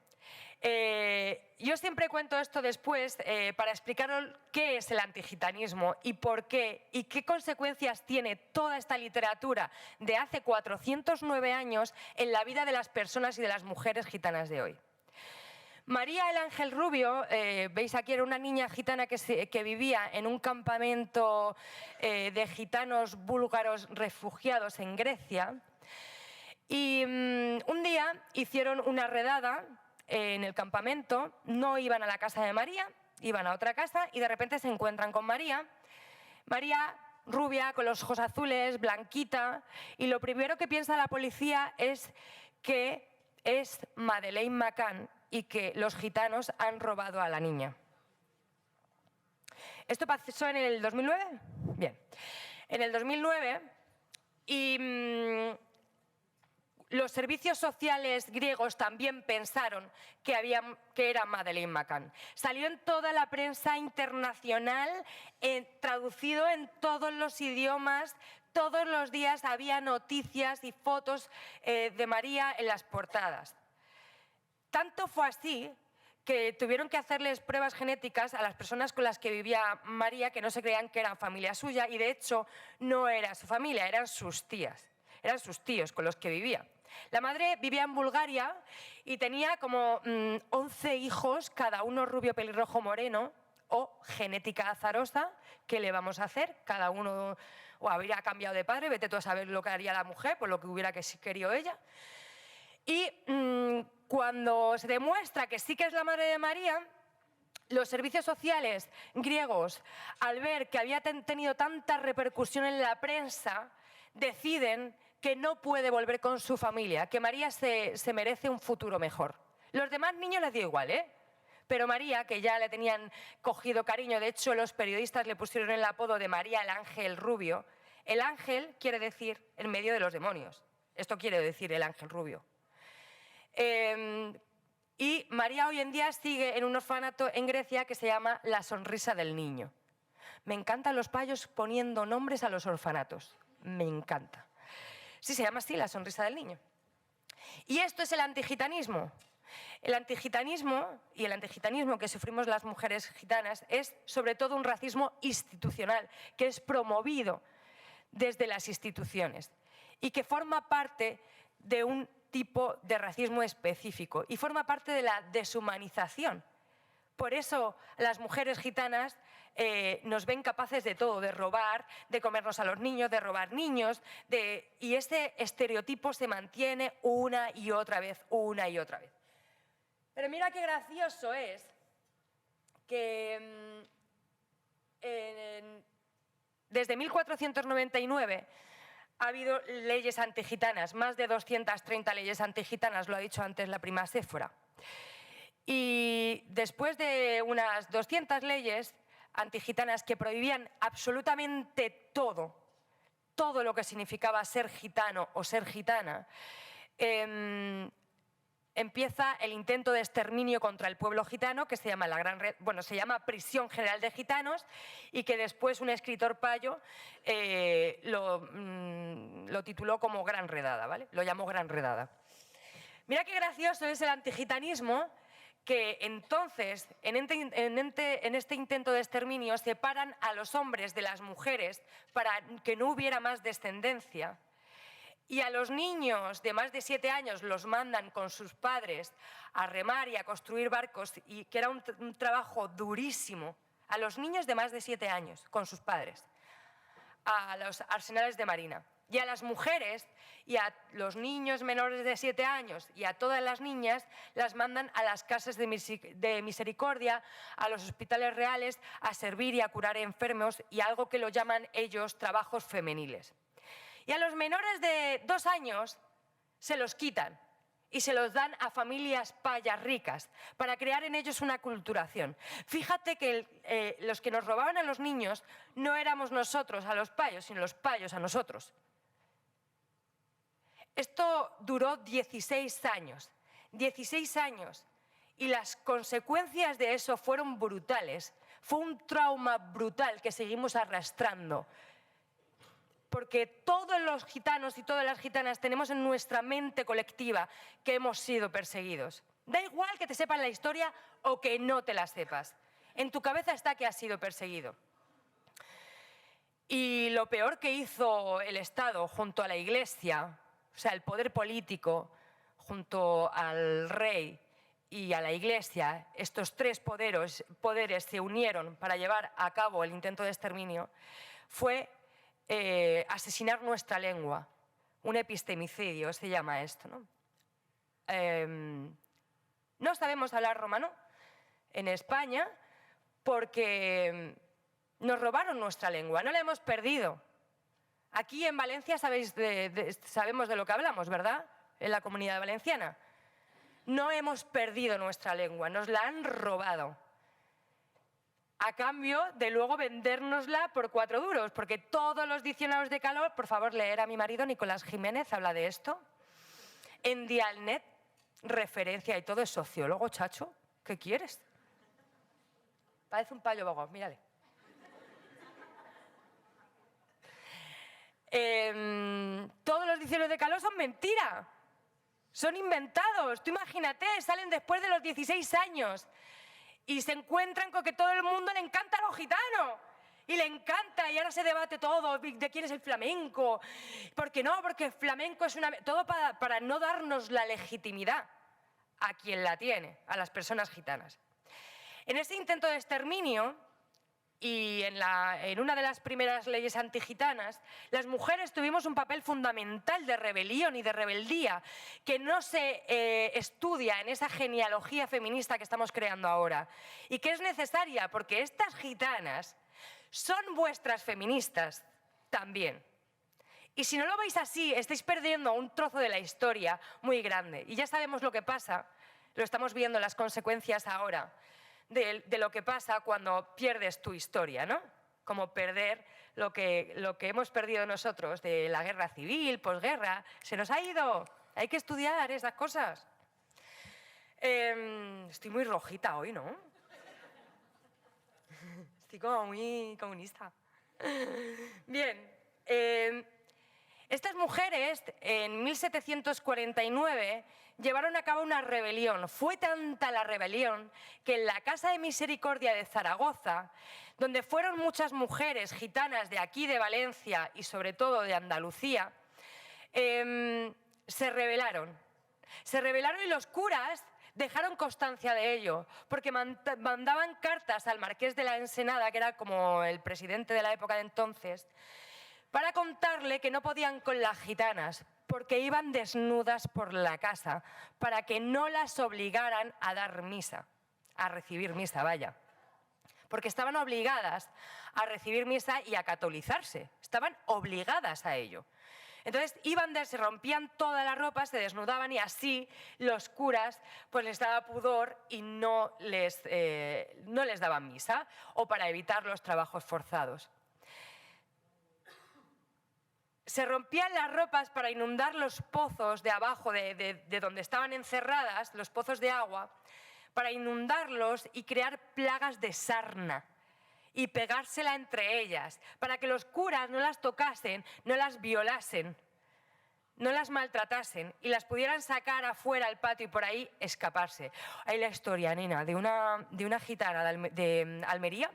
Yo siempre cuento esto después para explicaros qué es el antigitanismo y por qué y qué consecuencias tiene toda esta literatura de hace 409 años en la vida de las personas y de las mujeres gitanas de hoy. María el Ángel Rubio, veis aquí, era una niña gitana que vivía en un campamento de gitanos búlgaros refugiados en Grecia. Y un día hicieron una redada en el campamento, no iban a la casa de María, iban a otra casa y de repente se encuentran con María. María rubia, con los ojos azules, blanquita, y lo primero que piensa la policía es que es Madeleine McCann y que los gitanos han robado a la niña. ¿Esto pasó en el 2009? Bien. En el 2009, y los servicios sociales griegos también pensaron que era Madeleine McCann. Salió en toda la prensa internacional, traducido en todos los idiomas. Todos los días había noticias y fotos de María en las portadas. Tanto fue así que tuvieron que hacerles pruebas genéticas a las personas con las que vivía María, que no se creían que eran familia suya, y de hecho no era su familia, eran sus tías, eran sus tíos con los que vivía. La madre vivía en Bulgaria y tenía como 11 hijos, cada uno rubio, pelirrojo, moreno, o genética azarosa. ¿Qué le vamos a hacer? Cada uno o habría cambiado de padre, vete tú a saber lo que haría la mujer, por lo que hubiera querido ella. Y cuando se demuestra que sí que es la madre de María, los servicios sociales griegos, al ver que había tenido tanta repercusión en la prensa, deciden que no puede volver con su familia, que María se merece un futuro mejor. Los demás niños les dio igual, ¿eh? Pero María, que ya le tenían cogido cariño, de hecho los periodistas le pusieron el apodo de María el ángel rubio. El ángel quiere decir en medio de los demonios. Esto quiere decir el ángel rubio. Y María hoy en día sigue en un orfanato en Grecia que se llama La Sonrisa del Niño. Me encantan los payos poniendo nombres a los orfanatos. Me encanta. Sí, se llama así, La Sonrisa del Niño. Y esto es el antigitanismo. El antigitanismo y el antigitanismo que sufrimos las mujeres gitanas es sobre todo un racismo institucional que es promovido desde las instituciones y que forma parte de un tipo de racismo específico y forma parte de la deshumanización. Por eso las mujeres gitanas nos ven capaces de todo, de robar, de comernos a los niños, de robar niños, y ese estereotipo se mantiene una y otra vez, una y otra vez. Pero mira qué gracioso es que desde 1499 ha habido leyes antigitanas, más de 230 leyes antigitanas, lo ha dicho antes la prima Séfora. Y después de unas 200 leyes antigitanas que prohibían absolutamente todo lo que significaba ser gitano o ser gitana, empieza el intento de exterminio contra el pueblo gitano, que se llama se llama Prisión General de Gitanos, y que después un escritor payo lo tituló como Gran Redada, ¿vale? Lo llamó Gran Redada. Mira qué gracioso es el antigitanismo, que entonces, en este intento de exterminio, separan a los hombres de las mujeres para que no hubiera más descendencia. Y a los niños de más de 7 años los mandan con sus padres a remar y a construir barcos, y que era un trabajo durísimo. A los niños de más de 7 años con sus padres, a los arsenales de marina. Y a las mujeres y a los niños menores de 7 años y a todas las niñas las mandan a las casas de misericordia, a los hospitales reales, a servir y a curar enfermos, y algo que lo llaman ellos trabajos femeniles. Y a los menores de 2 años se los quitan y se los dan a familias payas ricas para crear en ellos una aculturación. Fíjate que los que nos robaban a los niños no éramos nosotros a los payos, sino los payos a nosotros. Esto duró 16 años, 16 años, y las consecuencias de eso fueron brutales. Fue un trauma brutal que seguimos arrastrando, porque todos los gitanos y todas las gitanas tenemos en nuestra mente colectiva que hemos sido perseguidos. Da igual que te sepas la historia o que no te la sepas. En tu cabeza está que has sido perseguido. Y lo peor que hizo el Estado junto a la Iglesia, o sea, el poder político, junto al rey y a la Iglesia, estos 3 poderes se unieron para llevar a cabo el intento de exterminio, fue asesinar nuestra lengua. Un epistemicidio se llama esto, ¿no? No sabemos hablar romano en España porque nos robaron nuestra lengua, no la hemos perdido. Aquí en Valencia sabemos de lo que hablamos, ¿verdad? En la Comunidad Valenciana. No hemos perdido nuestra lengua, nos la han robado. A cambio de luego vendérnosla por 4 duros, porque todos los diccionarios de calor, por favor, leer a mi marido Nicolás Jiménez, habla de esto. En Dialnet, referencia y todo, es sociólogo, chacho. ¿Qué quieres? Parece un payo bogo, mírale. Todos los diccionarios de calor son mentira, son inventados. Tú imagínate, salen después de los 16 años y se encuentran con que todo el mundo le encanta a los gitanos. Y le encanta, y ahora se debate todo de quién es el flamenco. ¿Por qué no? Porque el flamenco es todo para no darnos la legitimidad a quien la tiene, a las personas gitanas. En este intento de exterminio, y en una de las primeras leyes antigitanas, las mujeres tuvimos un papel fundamental de rebelión y de rebeldía que no se estudia en esa genealogía feminista que estamos creando ahora, y que es necesaria porque estas gitanas son vuestras feministas también. Y si no lo veis así, estáis perdiendo un trozo de la historia muy grande. Y ya sabemos lo que pasa. Lo estamos viendo las consecuencias ahora de lo que pasa cuando pierdes tu historia, ¿no? Como perder lo que hemos perdido nosotros de la guerra civil, posguerra. Se nos ha ido. Hay que estudiar esas cosas. Estoy muy rojita hoy, ¿no? Estoy como muy comunista. Bien. Estas mujeres, en 1749, llevaron a cabo una rebelión. Fue tanta la rebelión que en la Casa de Misericordia de Zaragoza, donde fueron muchas mujeres gitanas de aquí, de Valencia y sobre todo de Andalucía, se rebelaron. Se rebelaron y los curas dejaron constancia de ello, porque mandaban cartas al marqués de la Ensenada, que era como el presidente de la época de entonces, para contarle que no podían con las gitanas, porque iban desnudas por la casa, para que no las obligaran a dar misa, a recibir misa, vaya. Porque estaban obligadas a recibir misa y a catolizarse, estaban obligadas a ello. Entonces se rompían toda la ropa, se desnudaban y así los curas pues les daba pudor y no les daban misa, o para evitar los trabajos forzados. Se rompían las ropas para inundar los pozos de abajo, de donde estaban encerradas, los pozos de agua, para inundarlos y crear plagas de sarna y pegársela entre ellas, para que los curas no las tocasen, no las violasen, no las maltratasen y las pudieran sacar afuera al patio y por ahí escaparse. Hay la historia, nena, de una gitana de Almería,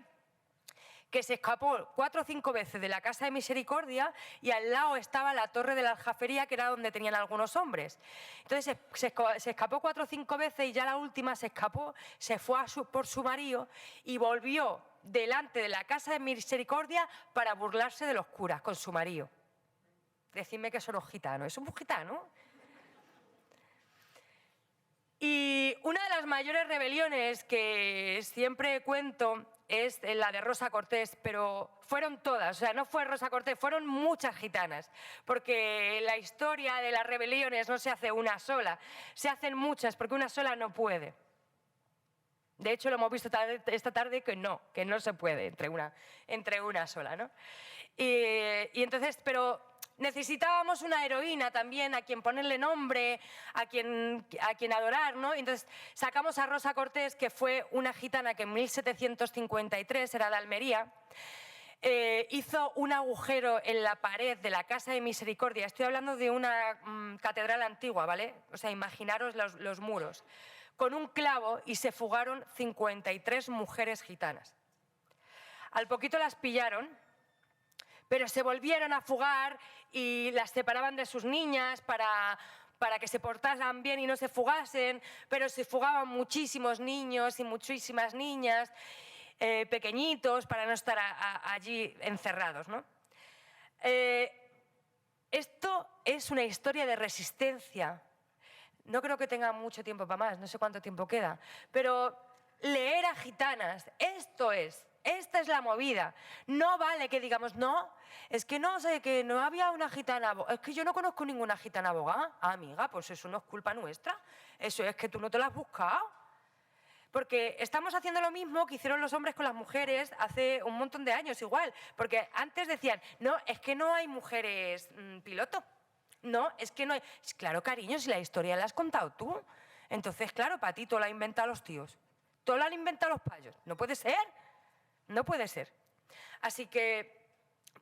que se escapó 4 o 5 veces de la Casa de Misericordia y al lado estaba la Torre de la Aljafería, que era donde tenían algunos hombres. Entonces se escapó 4 o 5 veces y ya la última se escapó, se fue por su marido y volvió delante de la Casa de Misericordia para burlarse de los curas con su marido. Decidme que son los gitanos. ¿Es un gitano? Y una de las mayores rebeliones que siempre cuento es la de Rosa Cortés, pero fueron todas, o sea, no fue Rosa Cortés, fueron muchas gitanas, porque la historia de las rebeliones no se hace una sola, se hacen muchas, porque una sola no puede. De hecho, lo hemos visto esta tarde que no se puede entre una sola, ¿no? Y entonces, pero necesitábamos una heroína también a quien ponerle nombre, a quien adorar, ¿no? Entonces sacamos a Rosa Cortés, que fue una gitana que en 1753 era de Almería, hizo un agujero en la pared de la Casa de Misericordia. Estoy hablando de una catedral antigua, ¿vale? O sea, imaginaros los muros. Con un clavo y se fugaron 53 mujeres gitanas. Al poquito las pillaron, pero se volvieron a fugar y las separaban de sus niñas para que se portaran bien y no se fugasen, pero se fugaban muchísimos niños y muchísimas niñas, pequeñitos, para no estar allí encerrados, ¿no? Esto es una historia de resistencia. No creo que tenga mucho tiempo para más, no sé cuánto tiempo queda, pero leer a gitanas, esta es la movida. No vale que digamos, no, es que no sé, que no había una gitana, es que yo no conozco ninguna gitana abogada. Ah, amiga, pues eso no es culpa nuestra, eso es que tú no te la has buscado. Porque estamos haciendo lo mismo que hicieron los hombres con las mujeres hace un montón de años igual, porque antes decían, no, es que no hay mujeres piloto. No, es que no hay... Claro, cariño, si la historia la has contado tú. Entonces, claro, para ti todo lo han inventado los tíos. Todo lo han inventado los payos. No puede ser. No puede ser. Así que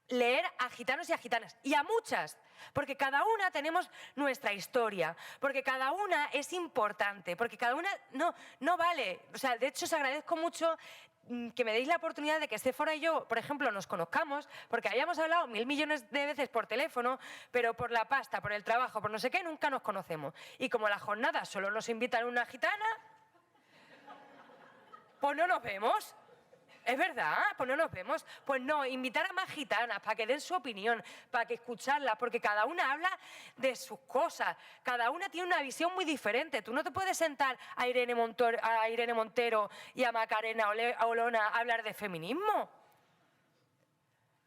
leer a gitanos y a gitanas. Y a muchas. Porque cada una tenemos nuestra historia. Porque cada una es importante. Porque cada una no vale. O sea, de hecho, os agradezco mucho que me deis la oportunidad de que Séfora y yo, por ejemplo, nos conozcamos, porque habíamos hablado 1000 millones de veces por teléfono, pero por la pasta, por el trabajo, por no sé qué, nunca nos conocemos. Y como la jornada solo nos invitan una gitana, pues no nos vemos. ¿Es verdad? Pues no nos vemos. Pues no, invitar a más gitanas para que den su opinión, para que escucharlas, porque cada una habla de sus cosas, cada una tiene una visión muy diferente. Tú no te puedes sentar a Irene Montero y a Macarena Olona a hablar de feminismo.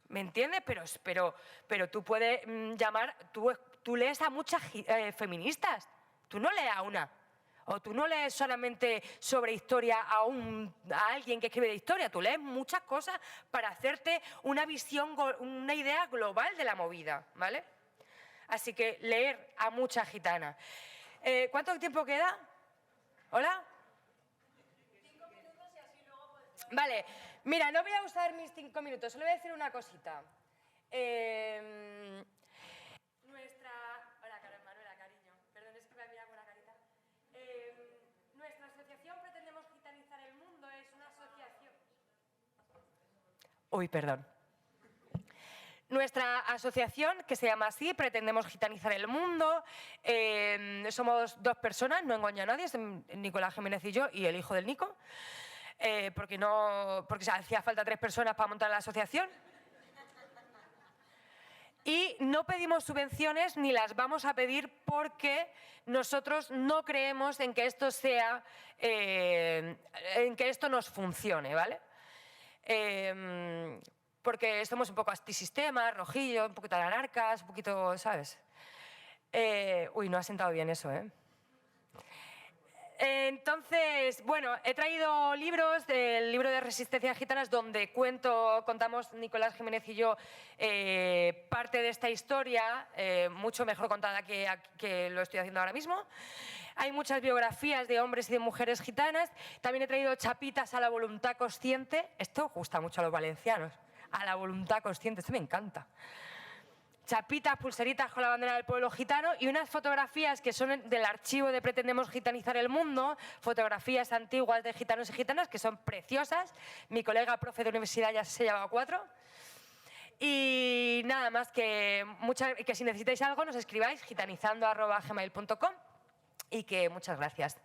¿Me entiendes? Pero tú puedes llamar, tú lees a muchas feministas, tú no lees a una. O tú no lees solamente sobre historia a alguien que escribe de historia, tú lees muchas cosas para hacerte una visión, una idea global de la movida, ¿vale? Así que leer a mucha gitana. ¿Cuánto tiempo queda? ¿Hola? 5 minutos y así luego puedes... Vale, mira, no voy a usar mis 5 minutos, solo voy a decir una cosita. Hola, Manuela, cariño. Perdón, es que me ha mirado con la carita. Nuestra asociación Pretendemos Gitanizar el Mundo es una asociación... Uy, perdón. Nuestra asociación, que se llama así, Pretendemos Gitanizar el Mundo, somos 2 personas, no engaño a nadie, es Nicolás Jiménez y yo, y el hijo del Nico, porque hacía falta 3 personas para montar la asociación. Y no pedimos subvenciones ni las vamos a pedir porque nosotros no creemos en que esto sea, en que esto nos funcione, ¿vale? Porque somos un poco antisistema, rojillo, un poquito de anarcas, un poquito, ¿sabes? Uy, no ha sentado bien eso, ¿eh? Entonces, bueno, he traído libros del libro de Resistencias Gitanas donde contamos Nicolás Jiménez y yo parte de esta historia, mucho mejor contada que lo estoy haciendo ahora mismo. Hay muchas biografías de hombres y de mujeres gitanas. También he traído chapitas a la voluntad consciente. Esto gusta mucho a los valencianos. A la voluntad consciente, esto me encanta. Chapitas, pulseritas con la bandera del pueblo gitano y unas fotografías que son del archivo de Pretendemos Gitanizar el Mundo, fotografías antiguas de gitanos y gitanas que son preciosas. Mi colega profe de universidad ya se llevaba 4. Y nada más que si necesitáis algo nos escribáis gitanizando@gmail.com y que muchas gracias.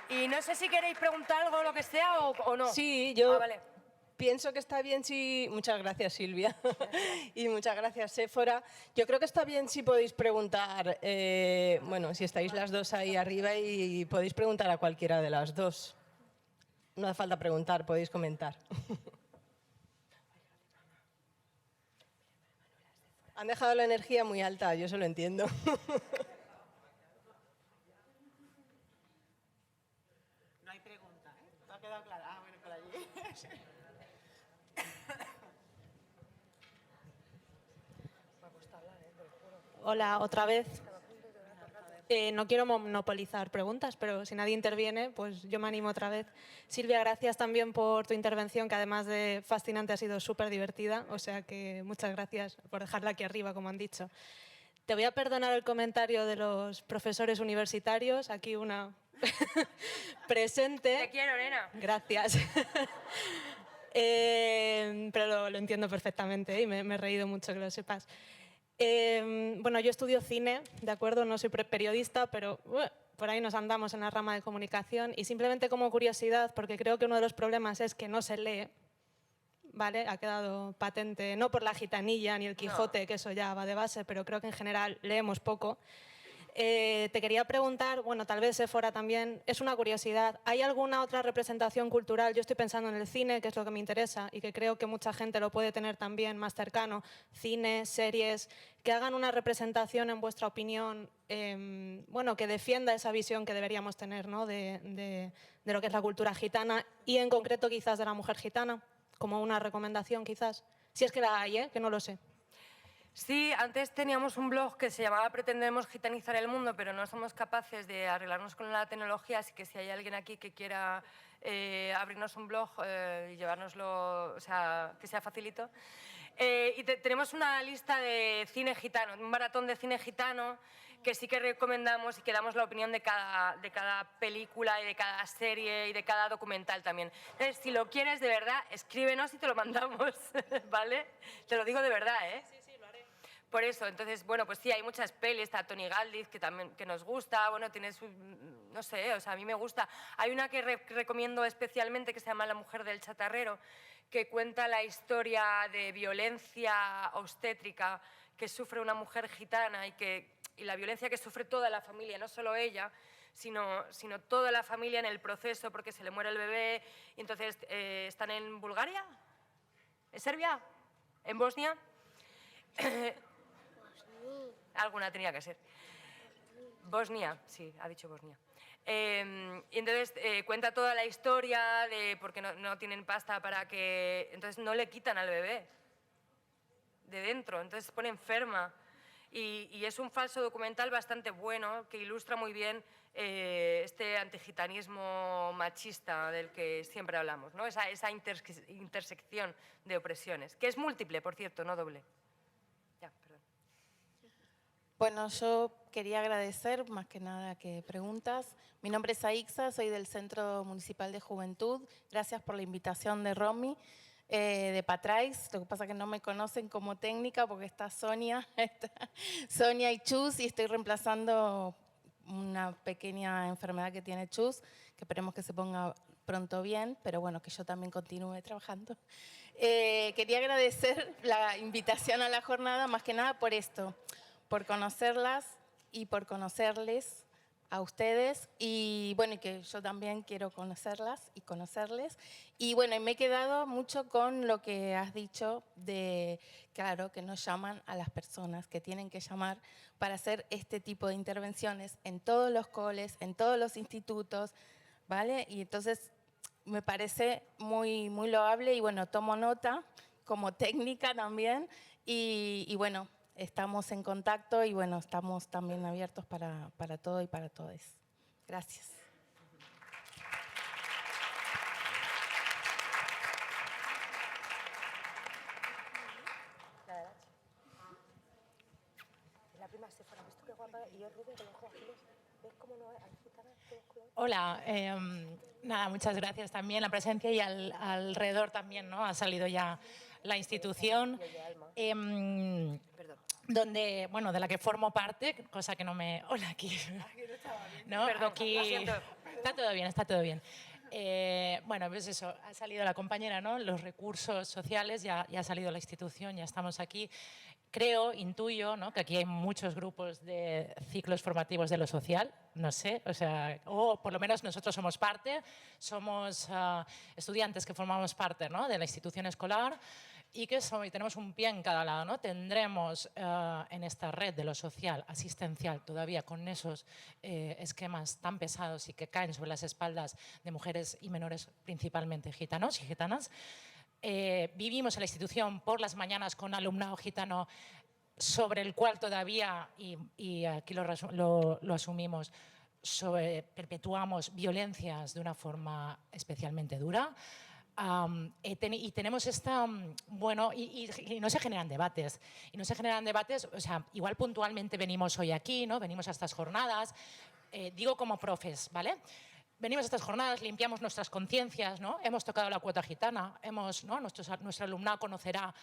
Y no sé si queréis preguntar algo o lo que sea o no. Sí, yo vale. pienso que está bien si... Muchas gracias, Silvia. Y muchas gracias, Séfora. Yo creo que está bien si podéis preguntar, bueno, si estáis las 2 ahí arriba y podéis preguntar a cualquiera de las 2. No hace falta preguntar, podéis comentar. Han dejado la energía muy alta, yo eso lo entiendo. No hay pregunta, ¿eh? ¿Te ha quedado claro? Ah, bueno, por allí. Hola, otra vez. No quiero monopolizar preguntas, pero si nadie interviene, pues yo me animo otra vez. Silvia, gracias también por tu intervención, que además de fascinante ha sido súper divertida. O sea que muchas gracias por dejarla aquí arriba, como han dicho. Te voy a perdonar el comentario de los profesores universitarios. Aquí una presente. Te quiero, nena. Gracias. Pero lo entiendo perfectamente y me he reído mucho, que lo sepas. Bueno, yo estudio cine, ¿de acuerdo? No soy periodista, pero por ahí nos andamos en la rama de comunicación. Y simplemente como curiosidad, porque creo que uno de los problemas es que no se lee, ¿vale? Ha quedado patente, no por la gitanilla ni el Quijote, que eso ya va de base, pero creo que en general leemos poco. Te quería preguntar, bueno, tal vez Séfora también, es una curiosidad, ¿hay alguna otra representación cultural? Yo estoy pensando en el cine, que es lo que me interesa y que creo que mucha gente lo puede tener también más cercano, cine, series, que hagan una representación, en vuestra opinión, bueno, que defienda esa visión que deberíamos tener, ¿no? de lo que es la cultura gitana y en concreto quizás de la mujer gitana, como una recomendación quizás, si es que la hay, que no lo sé. Sí, antes teníamos un blog que se llamaba Pretendemos Gitanizar el Mundo, pero no somos capaces de arreglarnos con la tecnología, así que si hay alguien aquí que quiera abrirnos un blog y llevárnoslo, o sea, que sea facilito. Y tenemos una lista de cine gitano, un maratón de cine gitano que sí que recomendamos y que damos la opinión de cada película y de cada serie y de cada documental también. Entonces, si lo quieres de verdad, escríbenos y te lo mandamos, ¿vale? Te lo digo de verdad, ¿eh? Sí, sí, lo haré. Por eso, entonces, bueno, pues sí, hay muchas pelis, está Tony Galdiz, que también que nos gusta, bueno, tienes, no sé, o sea, a mí me gusta. Hay una que recomiendo especialmente que se llama La mujer del chatarrero, que cuenta la historia de violencia obstétrica que sufre una mujer gitana y la violencia que sufre toda la familia, no solo ella, sino toda la familia en el proceso porque se le muere el bebé. Y entonces están en Bulgaria, en Serbia, en Bosnia. Alguna tenía que ser. Bosnia, sí, ha dicho Bosnia. Y entonces cuenta toda la historia de por qué no tienen pasta para que... Entonces no le quitan al bebé de dentro, entonces se pone enferma. Y es un falso documental bastante bueno que ilustra muy bien este antigitanismo machista del que siempre hablamos, ¿no? Esa intersección de opresiones, que es múltiple, por cierto, no doble. Ya, perdón. Bueno, yo quería agradecer más que nada que preguntas. Mi nombre es Aixa, soy del Centro Municipal de Juventud. Gracias por la invitación de Romy, de Patrais. Lo que pasa es que no me conocen como técnica porque está Sonia, Sonia y Chus, y estoy reemplazando una pequeña enfermedad que tiene Chus, que esperemos que se ponga pronto bien, pero bueno, que yo también continúe trabajando. Quería agradecer la invitación a la jornada, más que nada por esto, por conocerlas y por conocerles a ustedes, y bueno, y que yo también quiero conocerlas y conocerles. Y bueno, y me he quedado mucho con lo que has dicho de, claro, que no llaman a las personas que tienen que llamar para hacer este tipo de intervenciones en todos los coles, en todos los institutos, ¿vale? Y entonces me parece muy, muy loable y bueno, tomo nota como técnica también y bueno, estamos en contacto y bueno, estamos también abiertos para todo y para todos. Gracias. La prima se fuera, ¿visto qué guapa? Y yo rubia con los ojos azules. ¿Ves cómo no hay gitana? Hola, nada, muchas gracias también. La presencia y alrededor también, ¿no? Ha salido ya la institución. Donde, bueno, de la que formo parte, cosa que no me... Hola, aquí. ¿No? Perdón, aquí... lo siento. Está todo bien, está todo bien. Bueno, pues eso, ha salido la compañera, ¿no? Los recursos sociales, ya ha salido la institución, ya estamos aquí. Creo, intuyo, ¿no? Que aquí hay muchos grupos de ciclos formativos de lo social, no sé, o sea, o por lo menos nosotros somos parte, somos estudiantes que formamos parte, ¿no? De la institución escolar y que tenemos un pie en cada lado, ¿no? Tendremos en esta red de lo social, asistencial, todavía con esos esquemas tan pesados y que caen sobre las espaldas de mujeres y menores, principalmente gitanos y gitanas. Vivimos en la institución por las mañanas con alumnado gitano sobre el cual todavía, y aquí lo asumimos, perpetuamos violencias de una forma especialmente dura. Y tenemos esta, bueno, y no se generan debates. Y no se generan debates, o sea, igual puntualmente venimos hoy aquí, ¿no? Venimos a estas jornadas, digo como profes, ¿vale? Venimos a estas jornadas, limpiamos nuestras conciencias, ¿no? Hemos tocado la cuota gitana, ¿no? Nuestro alumnado conocerá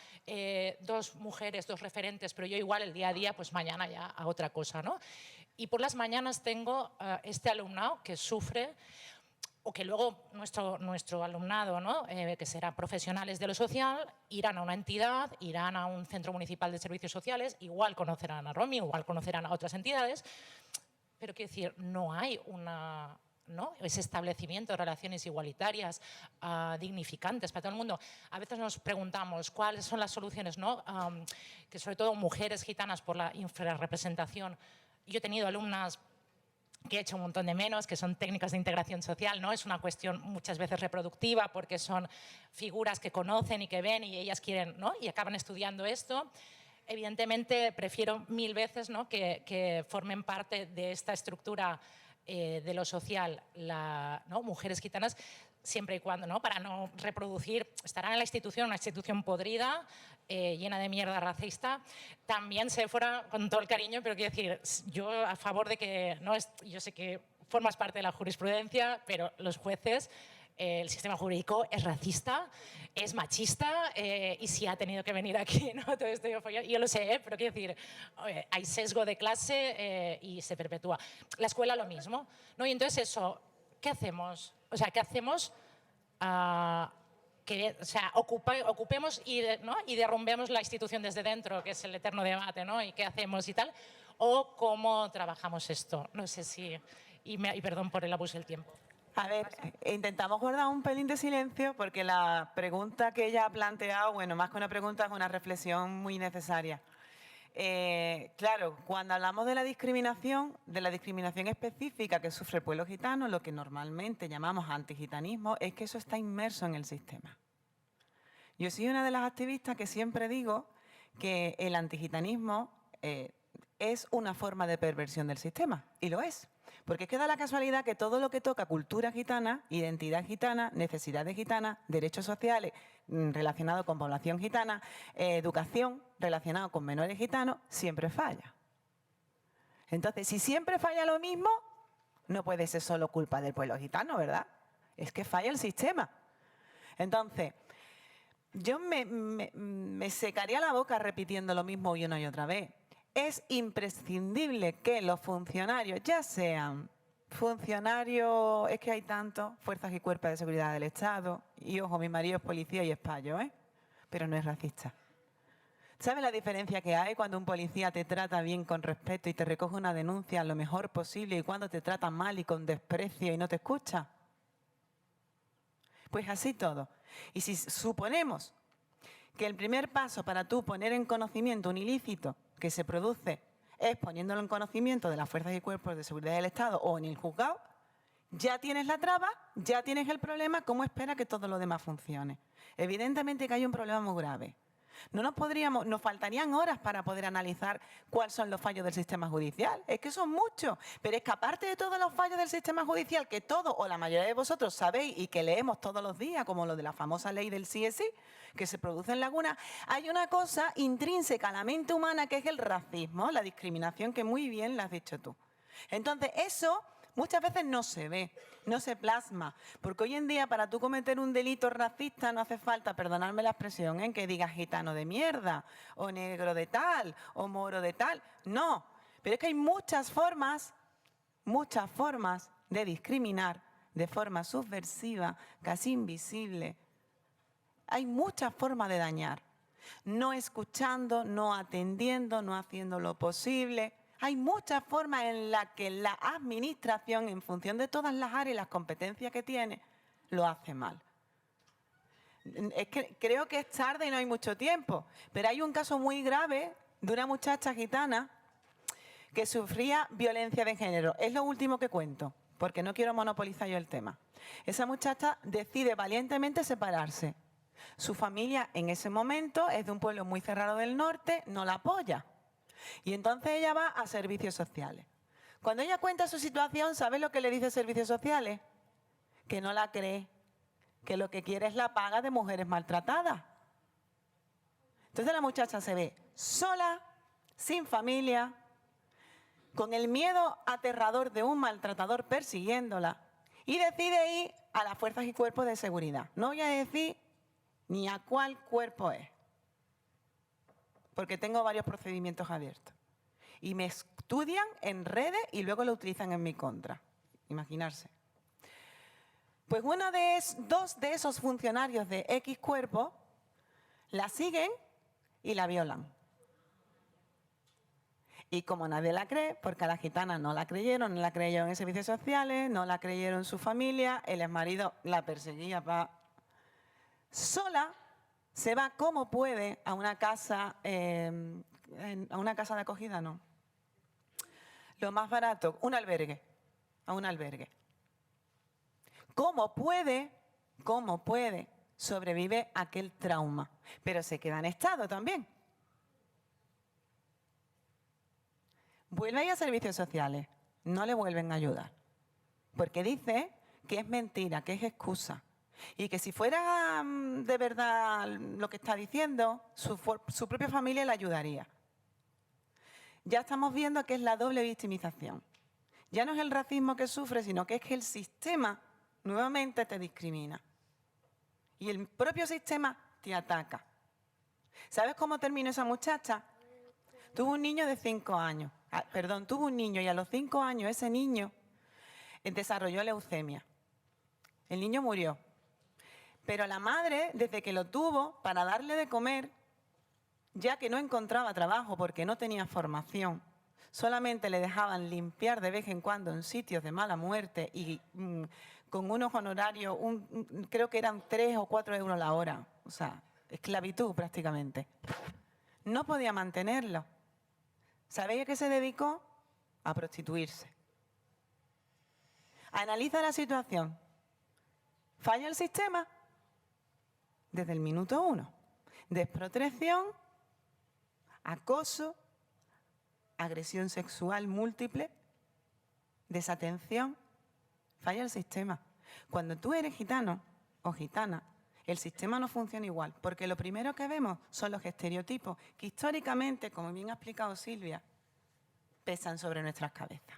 dos mujeres, dos referentes, pero yo igual el día a día, pues mañana ya a otra cosa, ¿no? Y por las mañanas tengo este alumnado que sufre, o que luego nuestro alumnado, ¿no? Que serán profesionales de lo social, irán a una entidad, irán a un centro municipal de servicios sociales, igual conocerán a Romy, igual conocerán a otras entidades, pero quiero decir, no hay ¿no? Ese establecimiento de relaciones igualitarias, dignificantes para todo el mundo. A veces nos preguntamos cuáles son las soluciones, ¿no? Que sobre todo mujeres gitanas por la infrarrepresentación. Yo he tenido alumnas que he hecho un montón de menos, que son técnicas de integración social, ¿no? Es una cuestión muchas veces reproductiva porque son figuras que conocen y que ven y ellas quieren, ¿no? Y acaban estudiando esto. Evidentemente prefiero 1000 veces, ¿no? que formen parte de esta estructura de lo social, ¿no? Mujeres gitanas, siempre y cuando, ¿no? Para no reproducir, estarán en la institución, una institución podrida, llena de mierda racista. También se fuera con todo el cariño, pero quiero decir, yo a favor de que, ¿no? Yo sé que formas parte de la jurisprudencia, pero los jueces, el sistema jurídico es racista, es machista y si ha tenido que venir aquí, ¿no? Todo esto yo lo sé, pero quiero decir, hay sesgo de clase y se perpetúa. La escuela lo mismo, ¿no? Y entonces eso, ¿qué hacemos? O sea, ¿qué hacemos? Ocupemos ¿no? y derrumbemos la institución desde dentro, que es el eterno debate, ¿no? ¿Y qué hacemos y tal? ¿O cómo trabajamos esto? No sé si... y perdón por el abuso del tiempo. A ver, intentamos guardar un pelín de silencio porque la pregunta que ella ha planteado, bueno, más que una pregunta es una reflexión muy necesaria. Claro, cuando hablamos de la discriminación específica que sufre el pueblo gitano, lo que normalmente llamamos antigitanismo, es que eso está inmerso en el sistema. Yo soy una de las activistas que siempre digo que el antigitanismo es una forma de perversión del sistema, y lo es. Porque es que da la casualidad que todo lo que toca cultura gitana, identidad gitana, necesidades gitanas, derechos sociales relacionados con población gitana, educación relacionada con menores gitanos, siempre falla. Entonces, si siempre falla lo mismo, no puede ser solo culpa del pueblo gitano, ¿verdad? Es que falla el sistema. Entonces, yo me secaría la boca repitiendo lo mismo una y otra vez. Es imprescindible que los funcionarios, ya sean funcionarios, es que hay tantos, fuerzas y cuerpos de seguridad del Estado, y ojo, mi marido es policía y es payo, pero no es racista. ¿Sabes la diferencia que hay cuando un policía te trata bien con respeto y te recoge una denuncia lo mejor posible y cuando te trata mal y con desprecio y no te escucha? Pues así todo. Y si suponemos que el primer paso para tú poner en conocimiento un ilícito que se produce es poniéndolo en conocimiento de las fuerzas y cuerpos de seguridad del Estado o en el juzgado, ya tienes la traba, ya tienes el problema, ¿cómo espera que todo lo demás funcione? Evidentemente que hay un problema muy grave. Nos faltarían horas para poder analizar cuáles son los fallos del sistema judicial. Es que son muchos, pero es que aparte de todos los fallos del sistema judicial, que todos o la mayoría de vosotros sabéis y que leemos todos los días, como lo de la famosa ley del sí es sí, que se produce en Laguna, hay una cosa intrínseca a la mente humana que es el racismo, la discriminación, que muy bien la has dicho tú. Entonces, eso muchas veces no se ve, no se plasma, porque hoy en día para tú cometer un delito racista no hace falta, perdonadme la expresión, que digas gitano de mierda, o negro de tal, o moro de tal. No, pero es que hay muchas formas de discriminar de forma subversiva, casi invisible. Hay muchas formas de dañar, no escuchando, no atendiendo, no haciendo lo posible. Hay muchas formas en las que la administración, en función de todas las áreas y las competencias que tiene, lo hace mal. Es que creo que es tarde y no hay mucho tiempo, pero hay un caso muy grave de una muchacha gitana que sufría violencia de género. Es lo último que cuento, porque no quiero monopolizar yo el tema. Esa muchacha decide valientemente separarse. Su familia en ese momento es de un pueblo muy cerrado del norte, no la apoya. Y entonces ella va a servicios sociales. Cuando ella cuenta su situación, ¿sabes lo que le dice Servicios Sociales? Que no la cree, que lo que quiere es la paga de mujeres maltratadas. Entonces la muchacha se ve sola, sin familia, con el miedo aterrador de un maltratador persiguiéndola y decide ir a las fuerzas y cuerpos de seguridad. No voy a decir ni a cuál cuerpo es, porque tengo varios procedimientos abiertos. Y me estudian en redes y luego lo utilizan en mi contra. Imaginarse. Pues dos de esos funcionarios de X cuerpo la siguen y la violan. Y como nadie la cree, porque a la gitana no la creyeron en servicios sociales, no la creyeron su familia, el exmarido la perseguía sola. Se va como puede a una casa, de acogida, no. Lo más barato, a un albergue. ¿Cómo puede? Sobrevive aquel trauma, pero se queda en estado también. Vuelve a ir a servicios sociales, no le vuelven a ayudar, porque dice que es mentira, que es excusa. Y que si fuera de verdad lo que está diciendo, su propia familia le ayudaría. Ya estamos viendo que es la doble victimización. Ya no es el racismo que sufre, sino que es que el sistema nuevamente te discrimina. Y el propio sistema te ataca. ¿Sabes cómo terminó esa muchacha? Tuvo un niño de 5 años. Tuvo un niño y a los 5 años ese niño desarrolló leucemia. El niño murió. Pero la madre, desde que lo tuvo, para darle de comer, ya que no encontraba trabajo porque no tenía formación, solamente le dejaban limpiar de vez en cuando en sitios de mala muerte y con unos honorarios, creo que eran 3 o 4 euros la hora, o sea, esclavitud prácticamente. No podía mantenerlo. ¿Sabéis a qué se dedicó? A prostituirse. Analiza la situación. ¿Falla el sistema? Desde el minuto 1. Desprotección, acoso, agresión sexual múltiple, desatención. Falla el sistema. Cuando tú eres gitano o gitana, el sistema no funciona igual, porque lo primero que vemos son los estereotipos que históricamente, como bien ha explicado Silvia, pesan sobre nuestras cabezas.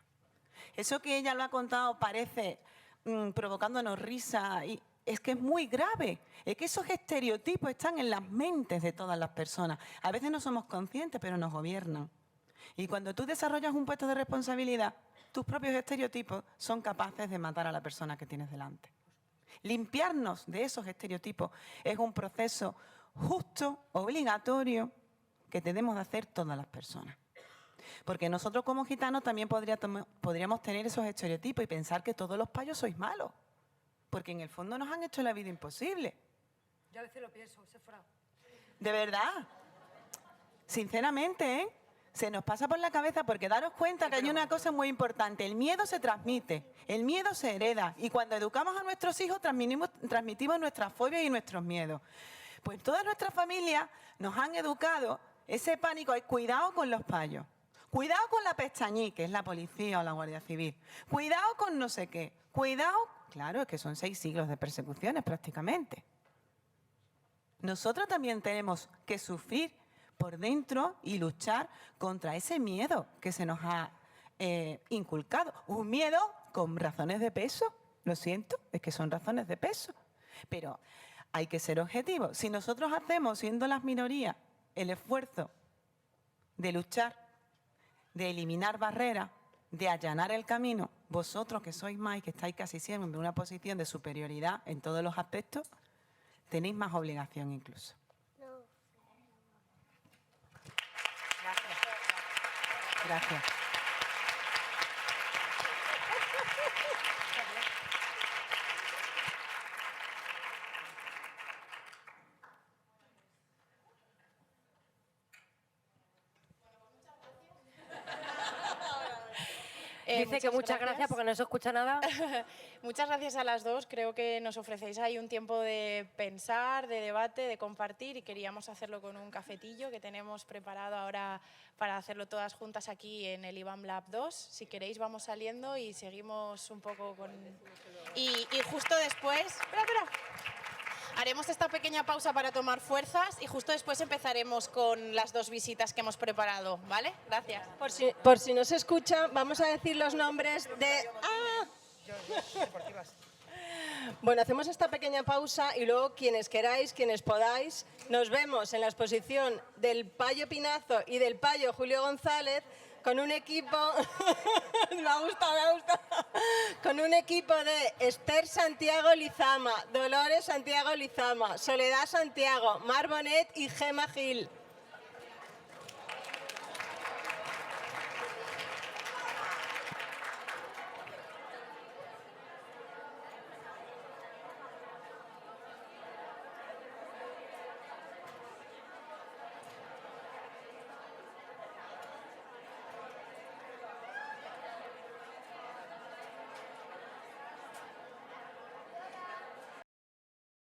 Eso que ella lo ha contado parece provocándonos risa, y es que es muy grave. Es que esos estereotipos están en las mentes de todas las personas. A veces no somos conscientes, pero nos gobiernan. Y cuando tú desarrollas un puesto de responsabilidad, tus propios estereotipos son capaces de matar a la persona que tienes delante. Limpiarnos de esos estereotipos es un proceso justo, obligatorio, que debemos de hacer todas las personas. Porque nosotros como gitanos también podríamos tener esos estereotipos y pensar que todos los payos sois malos. Porque en el fondo nos han hecho la vida imposible. Yo a veces lo pienso, se fuera. De verdad. Sinceramente, se nos pasa por la cabeza, porque daros cuenta que hay una cosa muy importante. El miedo se transmite, el miedo se hereda. Y cuando educamos a nuestros hijos transmitimos nuestras fobias y nuestros miedos. Pues todas nuestras familias nos han educado ese pánico. Cuidado con los payos. Cuidado con la pestañí, que es la policía o la Guardia Civil. Cuidado con no sé qué. Cuidado, claro, es que son 6 siglos de persecuciones prácticamente. Nosotros también tenemos que sufrir por dentro y luchar contra ese miedo que se nos ha inculcado. Un miedo con razones de peso, lo siento, es que son razones de peso. Pero hay que ser objetivos. Si nosotros hacemos, siendo las minorías, el esfuerzo de luchar, de eliminar barreras, de allanar el camino, vosotros que sois más y que estáis casi siempre en una posición de superioridad en todos los aspectos, tenéis más obligación incluso. Gracias. Dice que muchas gracias porque no se escucha nada. Muchas gracias a las dos. Creo que nos ofrecéis ahí un tiempo de pensar, de debate, de compartir, y queríamos hacerlo con un cafetillo que tenemos preparado ahora para hacerlo todas juntas aquí en el IBAM Lab 2. Si queréis vamos saliendo y seguimos un poco con... Y justo después... Espera. Haremos esta pequeña pausa para tomar fuerzas y justo después empezaremos con las 2 visitas que hemos preparado, ¿vale? Gracias. Por si no se escucha, vamos a decir los nombres de... ¡Ah! Bueno, hacemos esta pequeña pausa y luego quienes queráis, quienes podáis, nos vemos en la exposición del Payo Pinazo y del Payo Julio González con un equipo, me ha gustado, con un equipo de Esther Santiago Lizama, Dolores Santiago Lizama, Soledad Santiago, Mar Bonet y Gema Gil.